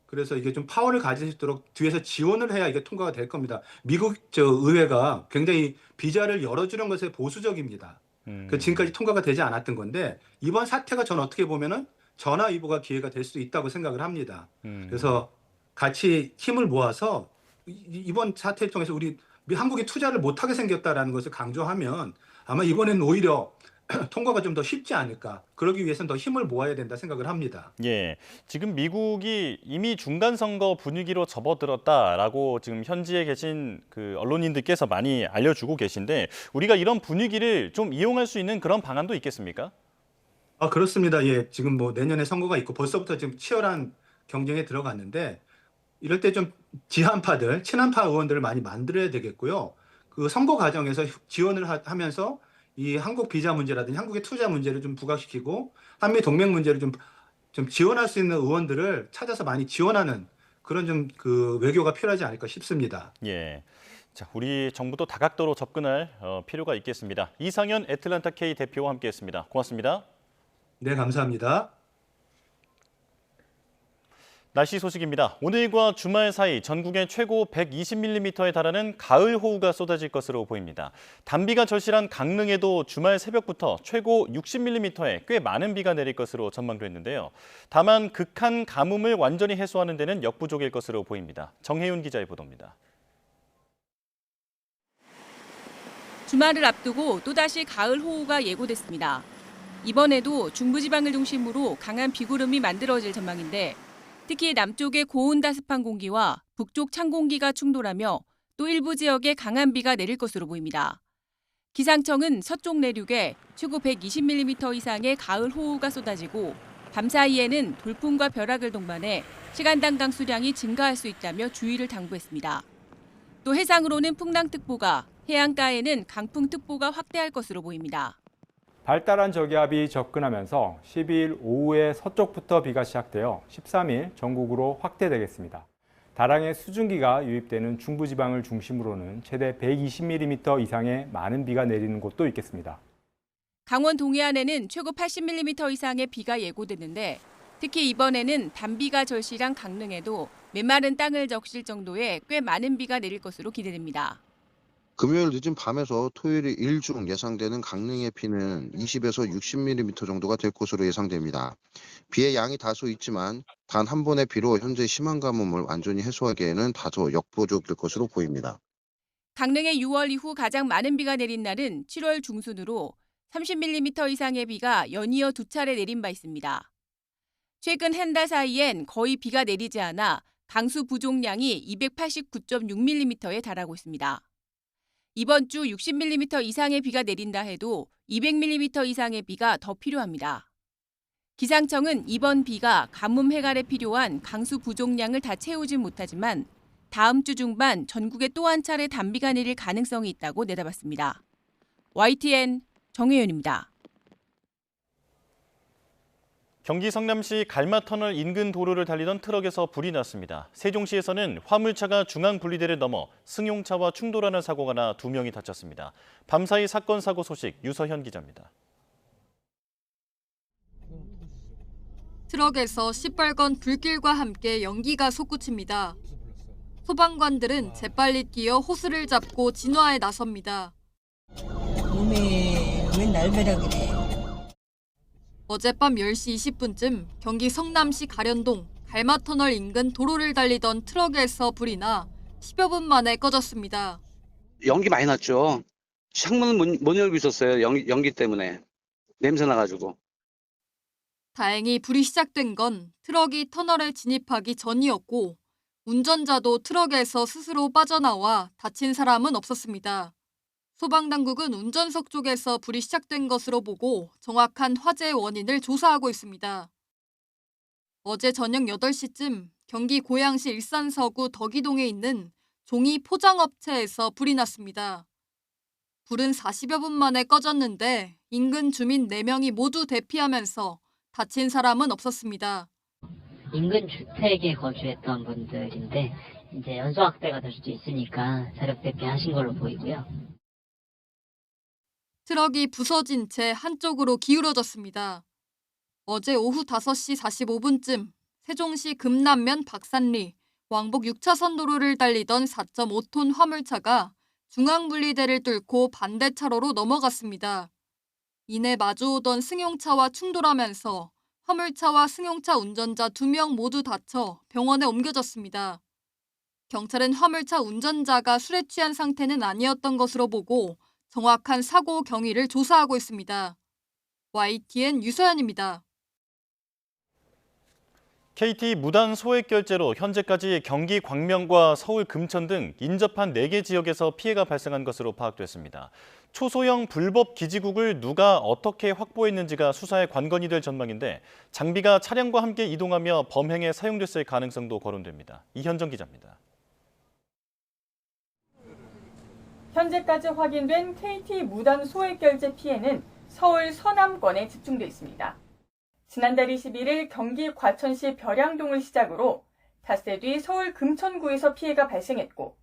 그래서 이게 좀 파워를 가질 수 있도록 뒤에서 지원을 해야 이게 통과가 될 겁니다. 미국 의회가 굉장히 비자를 열어주는 것에 보수적입니다. 지금까지 통과가 되지 않았던 건데 이번 사태가 저는 어떻게 보면은 전화위복의 기회가 될 수도 있다고 생각을 합니다. 그래서 같이 힘을 모아서 이번 사태를 통해서 우리 한국이 투자를 못하게 생겼다라는 것을 강조하면 아마 이번에는 오히려 통과가 좀 더 쉽지 않을까. 그러기 위해서는 더 힘을 모아야 된다 생각을 합니다. 예, 지금 미국이 이미 중간 선거 분위기로 접어들었다라고 지금 현지에 계신 그 언론인들께서 많이 알려주고 계신데 우리가 이런 분위기를 좀 이용할 수 있는 그런 방안도 있겠습니까? 그렇습니다. 예, 지금 뭐 내년에 선거가 있고 벌써부터 지금 치열한 경쟁에 들어갔는데 이럴 때 좀 지한파들, 친한파 의원들을 많이 만들어야 되겠고요. 그 선거 과정에서 지원을 하면서 이 한국 비자 문제라든지 한국의 투자 문제를 좀 부각시키고 한미 동맹 문제를 좀 지원할 수 있는 의원들을 찾아서 많이 지원하는 그런 좀 그 외교가 필요하지 않을까 싶습니다. 예. 자, 우리 정부도 다각도로 접근할 필요가 있겠습니다. 이상현 애틀랜타 K 대표와 함께했습니다. 고맙습니다. 네, 감사합니다. 날씨 소식입니다. 오늘과 주말 사이 전국에 최고 120mm에 달하는 가을 호우가 쏟아질 것으로 보입니다. 단비가 절실한 강릉에도 주말 새벽부터 최고 60mm의 꽤 많은 비가 내릴 것으로 전망됐는데요. 다만 극한 가뭄을 완전히 해소하는 데는 역부족일 것으로 보입니다. 정혜윤 기자의 보도입니다. 주말을 앞두고 또다시 가을 호우가 예고됐습니다. 이번에도 중부지방을 중심으로 강한 비구름이 만들어질 전망인데 특히 남쪽의 고온다습한 공기와 북쪽 찬 공기가 충돌하며 또 일부 지역에 강한 비가 내릴 것으로 보입니다. 기상청은 서쪽 내륙에 최고 120mm 이상의 가을 호우가 쏟아지고 밤사이에는 돌풍과 벼락을 동반해 시간당 강수량이 증가할 수 있다며 주의를 당부했습니다. 또 해상으로는 풍랑특보가, 해안가에는 강풍특보가 확대할 것으로 보입니다. 발달한 저기압이 접근하면서 12일 오후에 서쪽부터 비가 시작되어 13일 전국으로 확대되겠습니다. 다량의 수증기가 유입되는 중부지방을 중심으로는 최대 120mm 이상의 많은 비가 내리는 곳도 있겠습니다. 강원 동해안에는 최고 80mm 이상의 비가 예고됐는데 특히 이번에는 단비가 절실한 강릉에도 메마른 땅을 적실 정도의 꽤 많은 비가 내릴 것으로 기대됩니다. 금요일 늦은 밤에서 토요일 일중 예상되는 강릉의 비는 20에서 60mm 정도가 될 것으로 예상됩니다. 비의 양이 다소 있지만 단 한 번의 비로 현재 심한 가뭄을 완전히 해소하기에는 다소 역부족일 것으로 보입니다. 강릉에 6월 이후 가장 많은 비가 내린 날은 7월 중순으로 30mm 이상의 비가 연이어 2차례 내린 바 있습니다. 최근 한 달 사이엔 거의 비가 내리지 않아 강수 부족량이 289.6mm에 달하고 있습니다. 이번 주 60mm 이상의 비가 내린다 해도 200mm 이상의 비가 더 필요합니다. 기상청은 이번 비가 가뭄 해결에 필요한 강수 부족량을 다 채우진 못하지만 다음 주 중반 전국에 또 한 차례 단비가 내릴 가능성이 있다고 내다봤습니다. YTN 정혜윤입니다. 경기 성남시 갈마터널 인근 도로를 달리던 트럭에서 불이 났습니다. 세종시에서는 화물차가 중앙 분리대를 넘어 승용차와 충돌하는 사고가 나 2명이 다쳤습니다. 밤사이 사건 사고 소식 유서현 기자입니다. 트럭에서 시뻘건 불길과 함께 연기가 솟구칩니다. 소방관들은 재빨리 뛰어 호스를 잡고 진화에 나섭니다. 몸에 왜 날벼락 그래? 어젯밤 10시 20분쯤 경기 성남시 가련동 갈마터널 인근 도로를 달리던 트럭에서 불이 나 10여 분 만에 꺼졌습니다. 연기 많이 났죠. 창문을 못 열고 있었어요. 연기 때문에. 냄새 나가지고. 다행히 불이 시작된 건 트럭이 터널에 진입하기 전이었고 운전자도 트럭에서 스스로 빠져나와 다친 사람은 없었습니다. 소방당국은 운전석 쪽에서 불이 시작된 것으로 보고 정확한 화재의 원인을 조사하고 있습니다. 어제 저녁 8시쯤 경기 고양시 일산서구 덕이동에 있는 종이 포장업체에서 불이 났습니다. 불은 40여 분 만에 꺼졌는데 인근 주민 4명이 모두 대피하면서 다친 사람은 없었습니다. 인근 주택에 거주했던 분들인데 이제 연소학대가 될 수도 있으니까 자력 대피하신 걸로 보이고요. 트럭이 부서진 채 한쪽으로 기울어졌습니다. 어제 오후 5시 45분쯤 세종시 금남면 박산리 왕복 6차선 도로를 달리던 4.5톤 화물차가 중앙분리대를 뚫고 반대 차로로 넘어갔습니다. 이내 마주오던 승용차와 충돌하면서 화물차와 승용차 운전자 2명 모두 다쳐 병원에 옮겨졌습니다. 경찰은 화물차 운전자가 술에 취한 상태는 아니었던 것으로 보고 정확한 사고 경위를 조사하고 있습니다. YTN 유서연입니다. KT 무단 소액 결제로 현재까지 경기 광명과 서울 금천 등 인접한 4개 지역에서 피해가 발생한 것으로 파악됐습니다. 초소형 불법 기지국을 누가 어떻게 확보했는지가 수사의 관건이 될 전망인데 장비가 차량과 함께 이동하며 범행에 사용됐을 가능성도 거론됩니다. 이현정 기자입니다. 현재까지 확인된 KT 무단 소액 결제 피해는 서울 서남권에 집중돼 있습니다. 지난달 21일 경기 과천시 벼량동을 시작으로 닷새 뒤 서울 금천구에서 피해가 발생했고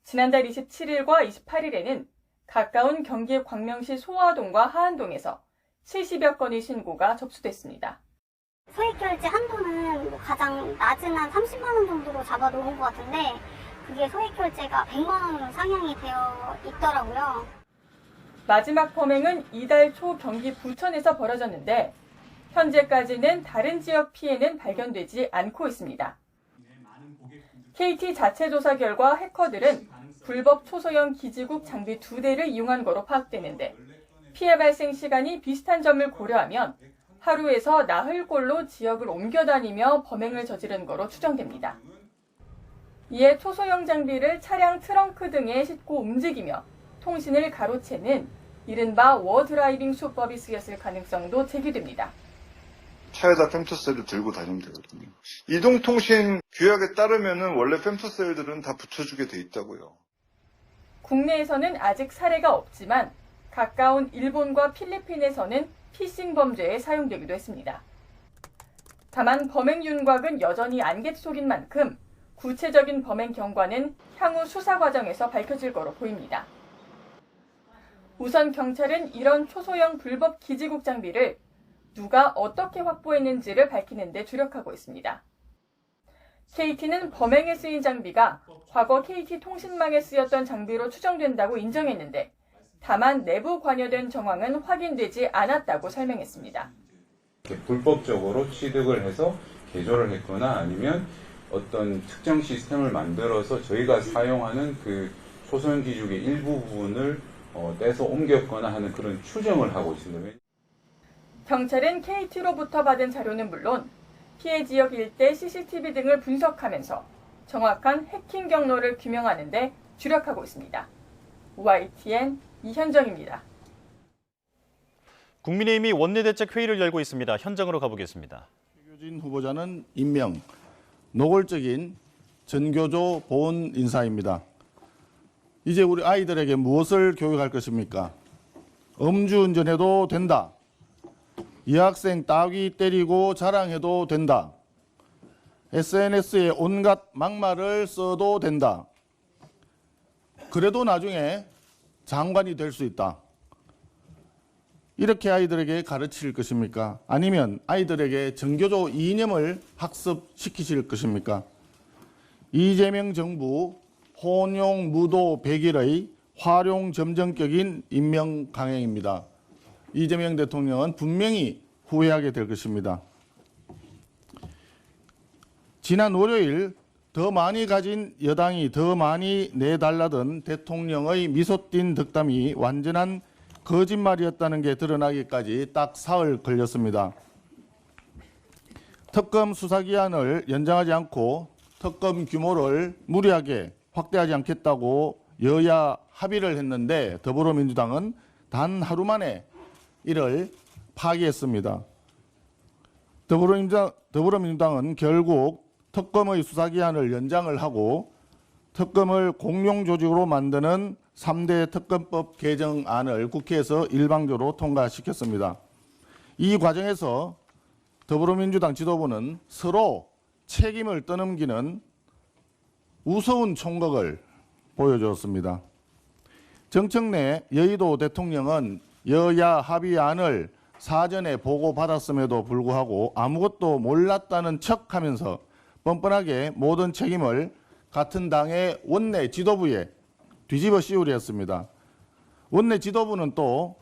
지난달 27일과 28일에는 가까운 경기 광명시 소화동과 하안동에서 70여 건의 신고가 접수됐습니다. 소액 결제 한도는 가장 낮은 한 30만 원 정도로 잡아놓은 것 같은데 그게 소액 결제가 100만 원으로 상향이 되어 있더라고요. 마지막 범행은 이달 초 경기 부천에서 벌어졌는데 현재까지는 다른 지역 피해는 발견되지 않고 있습니다. KT 자체 조사 결과 해커들은 불법 초소형 기지국 장비 2대를 이용한 거로 파악되는데 피해 발생 시간이 비슷한 점을 고려하면 하루에서 나흘꼴로 지역을 옮겨 다니며 범행을 저지른 거로 추정됩니다. 이에 초소형 장비를 차량 트렁크 등에 싣고 움직이며 통신을 가로채는 이른바 워드라이빙 수법이 쓰였을 가능성도 제기됩니다. 차에다 fem토셀을 들고 다니면 되거든요. 이동통신 규약에 따르면은 원래 fem토셀들은 다 붙여주게 돼 있다고요. 국내에서는 아직 사례가 없지만 가까운 일본과 필리핀에서는 피싱 범죄에 사용되기도 했습니다. 다만 범행 윤곽은 여전히 안갯 속인 만큼 구체적인 범행 경과는 향후 수사 과정에서 밝혀질 거로 보입니다. 우선 경찰은 이런 초소형 불법 기지국 장비를 누가 어떻게 확보했는지를 밝히는 데 주력하고 있습니다. KT는 범행에 쓰인 장비가 과거 KT 통신망에 쓰였던 장비로 추정된다고 인정했는데 다만 내부 관여된 정황은 확인되지 않았다고 설명했습니다. 불법적으로 취득을 해서 개조를 했거나 아니면 어떤 특정 시스템을 만들어서 저희가 사용하는 그 초소형 기지국의 일부 부분을 떼서 옮겼거나 하는 그런 추정을 하고 있습니다. 경찰은 KT로부터 받은 자료는 물론 피해 지역 일대 CCTV 등을 분석하면서 정확한 해킹 경로를 규명하는 데 주력하고 있습니다. YTN 이현정입니다. 국민의힘이 원내대책회의를 열고 있습니다. 현장으로 가보겠습니다. 최규진 후보자는 임명, 노골적인 전교조 보훈 인사입니다. 이제 우리 아이들에게 무엇을 교육할 것입니까? 음주운전해도 된다. 여학생 따귀 때리고 자랑해도 된다. SNS에 온갖 막말을 써도 된다. 그래도 나중에 장관이 될 수 있다. 이렇게 아이들에게 가르칠 것입니까? 아니면 아이들에게 전교조 이념을 학습시키실 것입니까? 이재명 정부 혼용 무도 100일의 활용 점정격인 임명 강행입니다. 이재명 대통령은 분명히 후회하게 될 것입니다. 지난 월요일 더 많이 가진 여당이 더 많이 내달라던 대통령의 미소띤 덕담이 완전한 거짓말이었다는 게 드러나기까지 딱 사흘 걸렸습니다. 특검 수사기한을 연장하지 않고 특검 규모를 무리하게 확대하지 않겠다고 여야 합의를 했는데 더불어민주당은 단 하루 만에 이를 파기했습니다. 더불어민주당은 결국 특검의 수사기한을 연장을 하고 특검을 공룡조직으로 만드는 3대 특검법 개정안을 국회에서 일방적으로 통과시켰습니다. 이 과정에서 더불어민주당 지도부는 서로 책임을 떠넘기는 우스운 총각을 보여주었습니다. 정청래 여의도 대통령은 여야 합의안을 사전에 보고받았음에도 불구하고 아무것도 몰랐다는 척하면서 뻔뻔하게 모든 책임을 같은 당의 원내 지도부에 뒤집어 씌우려 했습니다. 원내 지도부는 또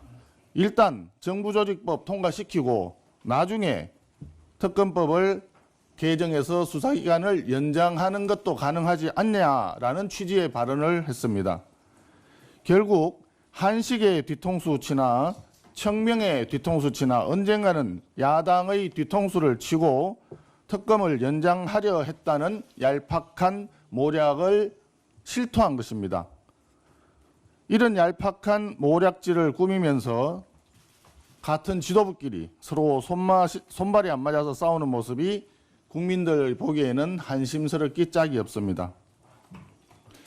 일단 정부조직법 통과시키고 나중에 특검법을 개정해서 수사기간을 연장하는 것도 가능하지 않냐라는 취지의 발언을 했습니다. 결국 한식의 뒤통수치나 청명의 뒤통수치나 언젠가는 야당의 뒤통수를 치고 특검을 연장하려 했다는 얄팍한 모략을 실토한 것입니다. 이런 얄팍한 모략질을 꾸미면서 같은 지도부끼리 서로 손발이 안 맞아서 싸우는 모습이 국민들 보기에는 한심스럽기 짝이 없습니다.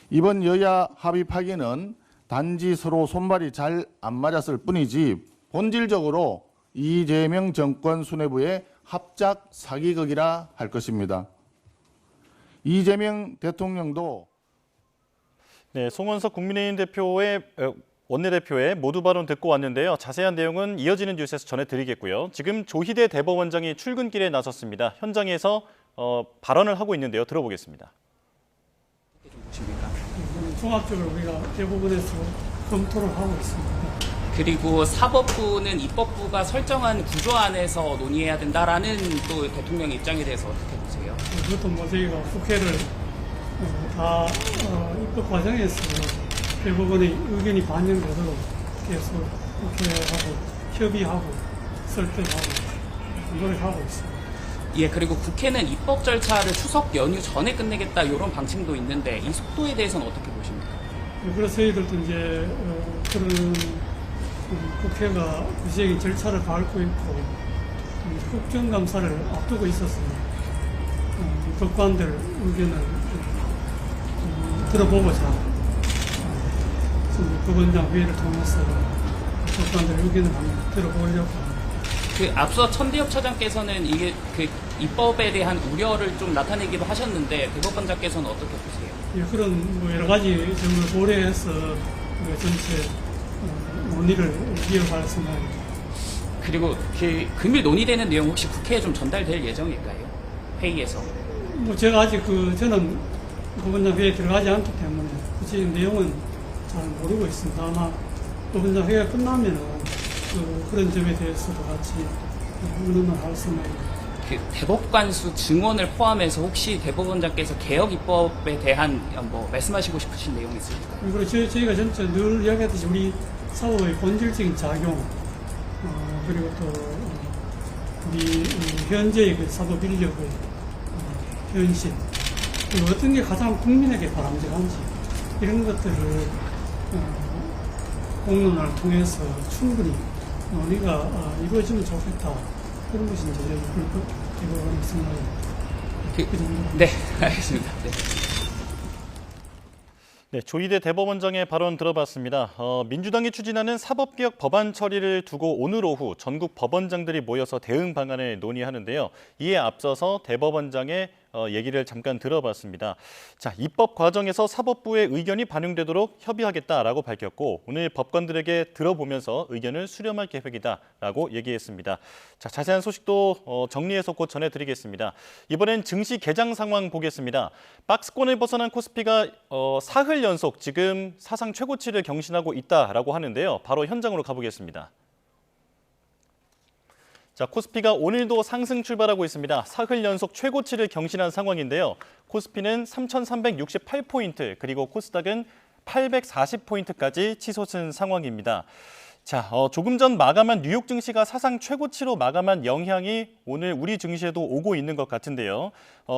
이번 여야 합의 파기는 단지 서로 손발이 잘 안 맞았을 뿐이지 본질적으로 이재명 정권 수뇌부의 합작 사기극이라 할 것입니다. 이재명 대통령도 네, 송원석 국민의힘 원내대표의 모두 발언 듣고 왔는데요. 자세한 내용은 이어지는 뉴스에서 전해드리겠고요. 지금 조희대 대법원장이 출근길에 나섰습니다. 현장에서 발언을 하고 있는데요. 들어보겠습니다. 종합적으로 우리가 대법원에서 검토를 하고 있습니다. 그리고 사법부는 입법부가 설정한 구조 안에서 논의해야 된다라는 또 대통령 입장에 대해서 어떻게 보세요? 그것도 뭐 저희가 국회를 다 입법 과정에서 대법원의 의견이 반영되도록 계속 국회하고 협의하고 설득하고 노력하고 있습니다. 예, 그리고 국회는 입법 절차를 추석 연휴 전에 끝내겠다 이런 방침도 있는데 이 속도에 대해서는 어떻게 보십니까? 그래서 저희들도 이제 그런 국회가 구체적인 절차를 밟고 있고 국정감사를 앞두고 있어서 법관들 의견을 들어보고자 법원장 회의를 통해서 법관들 의견을 한번 들어보려고 합니다. 그 앞서 천대엽 차장께서는 이게 그 입법에 대한 우려를 좀 나타내기도 하셨는데 대법원장께서는 어떻게 보세요? 예, 그런 뭐 여러 가지 점을 고려해서 전체 논의를 이어갈 생각입니다. 그리고 그 금일 논의되는 내용 혹시 국회에 좀 전달될 예정일까요? 회의에서? 뭐 제가 아직 저는 법원장 회의에 들어가지 않기 때문에 구체적인 내용은 잘 모르고 있습니다. 아마 법원장 회의가 끝나면은 그런 점에 대해서도 같이 의논을 할 생각입니다. 그 대법관수 증언을 포함해서 혹시 대법원장께서 개혁 입법에 대한 뭐 말씀하시고 싶으신 내용이 있습니까? 그리고 저희가 전체 늘 이야기했듯이 우리 사법의 본질적인 작용 그리고 또 우리 현재의 그 사법 인력의 현실 그리고 어떤 게 가장 국민에게 바람직한지 이런 것들을 공론화를 통해서 충분히 논의가 이루어지면 좋겠다. 그런 것이 이제 대법원의 생각입니다. 네, 알겠습니다. 네. 네, 조희대 대법원장의 발언 들어봤습니다. 민주당이 추진하는 사법개혁 법안 처리를 두고 오늘 오후 전국 법원장들이 모여서 대응 방안을 논의하는데요. 이에 앞서서 대법원장의 얘기를 잠깐 들어봤습니다. 자, 입법 과정에서 사법부의 의견이 반영되도록 협의하겠다라고 밝혔고 오늘 법관들에게 들어보면서 의견을 수렴할 계획이다라고 얘기했습니다. 자, 자세한 소식도 정리해서 곧 전해드리겠습니다. 이번엔 증시 개장 상황 보겠습니다. 박스권을 벗어난 코스피가 사흘 연속 지금 사상 최고치를 경신하고 있다라고 하는데요. 바로 현장으로 가보겠습니다. 자, 코스피가 오늘도 상승 출발하고 있습니다. 사흘 연속 최고치를 경신한 상황인데요. 코스피는 3,368포인트, 그리고 코스닥은 840포인트까지 치솟은 상황입니다. 자, 조금 전 마감한 뉴욕 증시가 사상 최고치로 마감한 영향이 오늘 우리 증시에도 오고 있는 것 같은데요.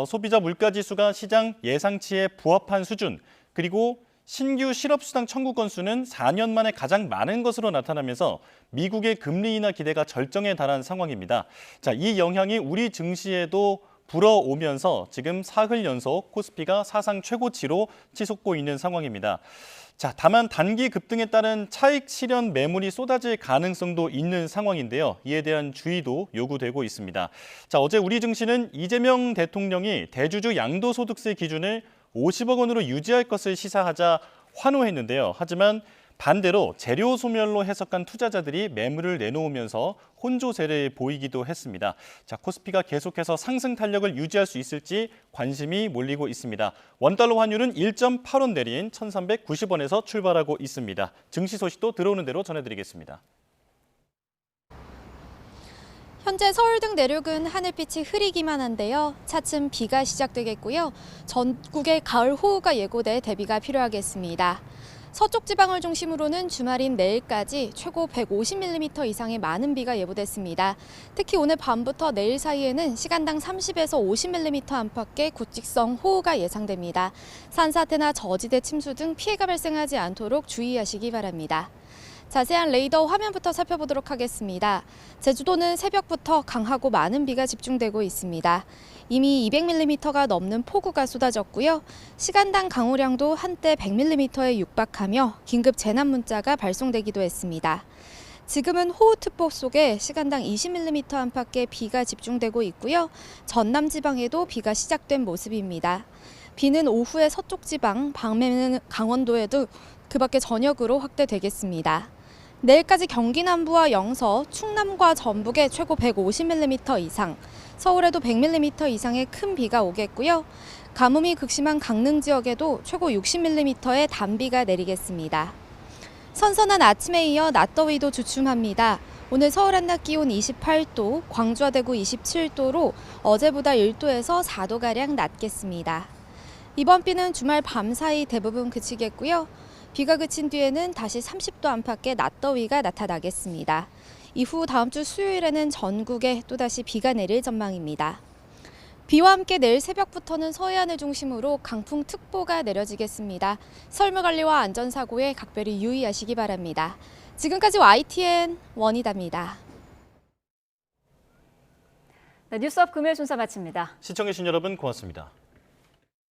소비자 물가지수가 시장 예상치에 부합한 수준, 그리고 신규 실업수당 청구 건수는 4년 만에 가장 많은 것으로 나타나면서 미국의 금리 인하 기대가 절정에 달한 상황입니다. 자, 이 영향이 우리 증시에도 불어오면서 지금 사흘 연속 코스피가 사상 최고치로 치솟고 있는 상황입니다. 자, 다만 단기 급등에 따른 차익 실현 매물이 쏟아질 가능성도 있는 상황인데요. 이에 대한 주의도 요구되고 있습니다. 자, 어제 우리 증시는 이재명 대통령이 대주주 양도소득세 기준을 50억 원으로 유지할 것을 시사하자 환호했는데요. 하지만 반대로 재료 소멸로 해석한 투자자들이 매물을 내놓으면서 혼조세를 보이기도 했습니다. 자, 코스피가 계속해서 상승 탄력을 유지할 수 있을지 관심이 몰리고 있습니다. 원달러 환율은 1.8원 내린 1,390원에서 출발하고 있습니다. 증시 소식도 들어오는 대로 전해드리겠습니다. 현재 서울 등 내륙은 하늘빛이 흐리기만 한데요. 차츰 비가 시작되겠고요. 전국에 가을 호우가 예고돼 대비가 필요하겠습니다. 서쪽 지방을 중심으로는 주말인 내일까지 최고 150mm 이상의 많은 비가 예보됐습니다. 특히 오늘 밤부터 내일 사이에는 시간당 30에서 50mm 안팎의 굵직성 호우가 예상됩니다. 산사태나 저지대 침수 등 피해가 발생하지 않도록 주의하시기 바랍니다. 자세한 레이더 화면부터 살펴보도록 하겠습니다. 제주도는 새벽부터 강하고 많은 비가 집중되고 있습니다. 이미 200mm가 넘는 폭우가 쏟아졌고요. 시간당 강우량도 한때 100mm에 육박하며 긴급 재난 문자가 발송되기도 했습니다. 지금은 호우특보 속에 시간당 20mm 안팎의 비가 집중되고 있고요. 전남 지방에도 비가 시작된 모습입니다. 비는 오후에 서쪽 지방, 밤에는 강원도에도 그 밖에 저녁으로 확대되겠습니다. 내일까지 경기 남부와 영서, 충남과 전북에 최고 150mm 이상, 서울에도 100mm 이상의 큰 비가 오겠고요. 가뭄이 극심한 강릉 지역에도 최고 60mm의 단비가 내리겠습니다. 선선한 아침에 이어 낮더위도 주춤합니다. 오늘 서울 한낮 기온 28도, 광주와 대구 27도로 어제보다 1도에서 4도가량 낮겠습니다. 이번 비는 주말 밤 사이 대부분 그치겠고요. 비가 그친 뒤에는 다시 30도 안팎의 낮더위가 나타나겠습니다. 이후 다음 주 수요일에는 전국에 또다시 비가 내릴 전망입니다. 비와 함께 내일 새벽부터는 서해안을 중심으로 강풍특보가 내려지겠습니다. 설물관리와 안전사고에 각별히 유의하시기 바랍니다. 지금까지 YTN 원희다입니다. 네, 뉴스업 금요일 순서 마칩니다. 시청해주신 여러분 고맙습니다.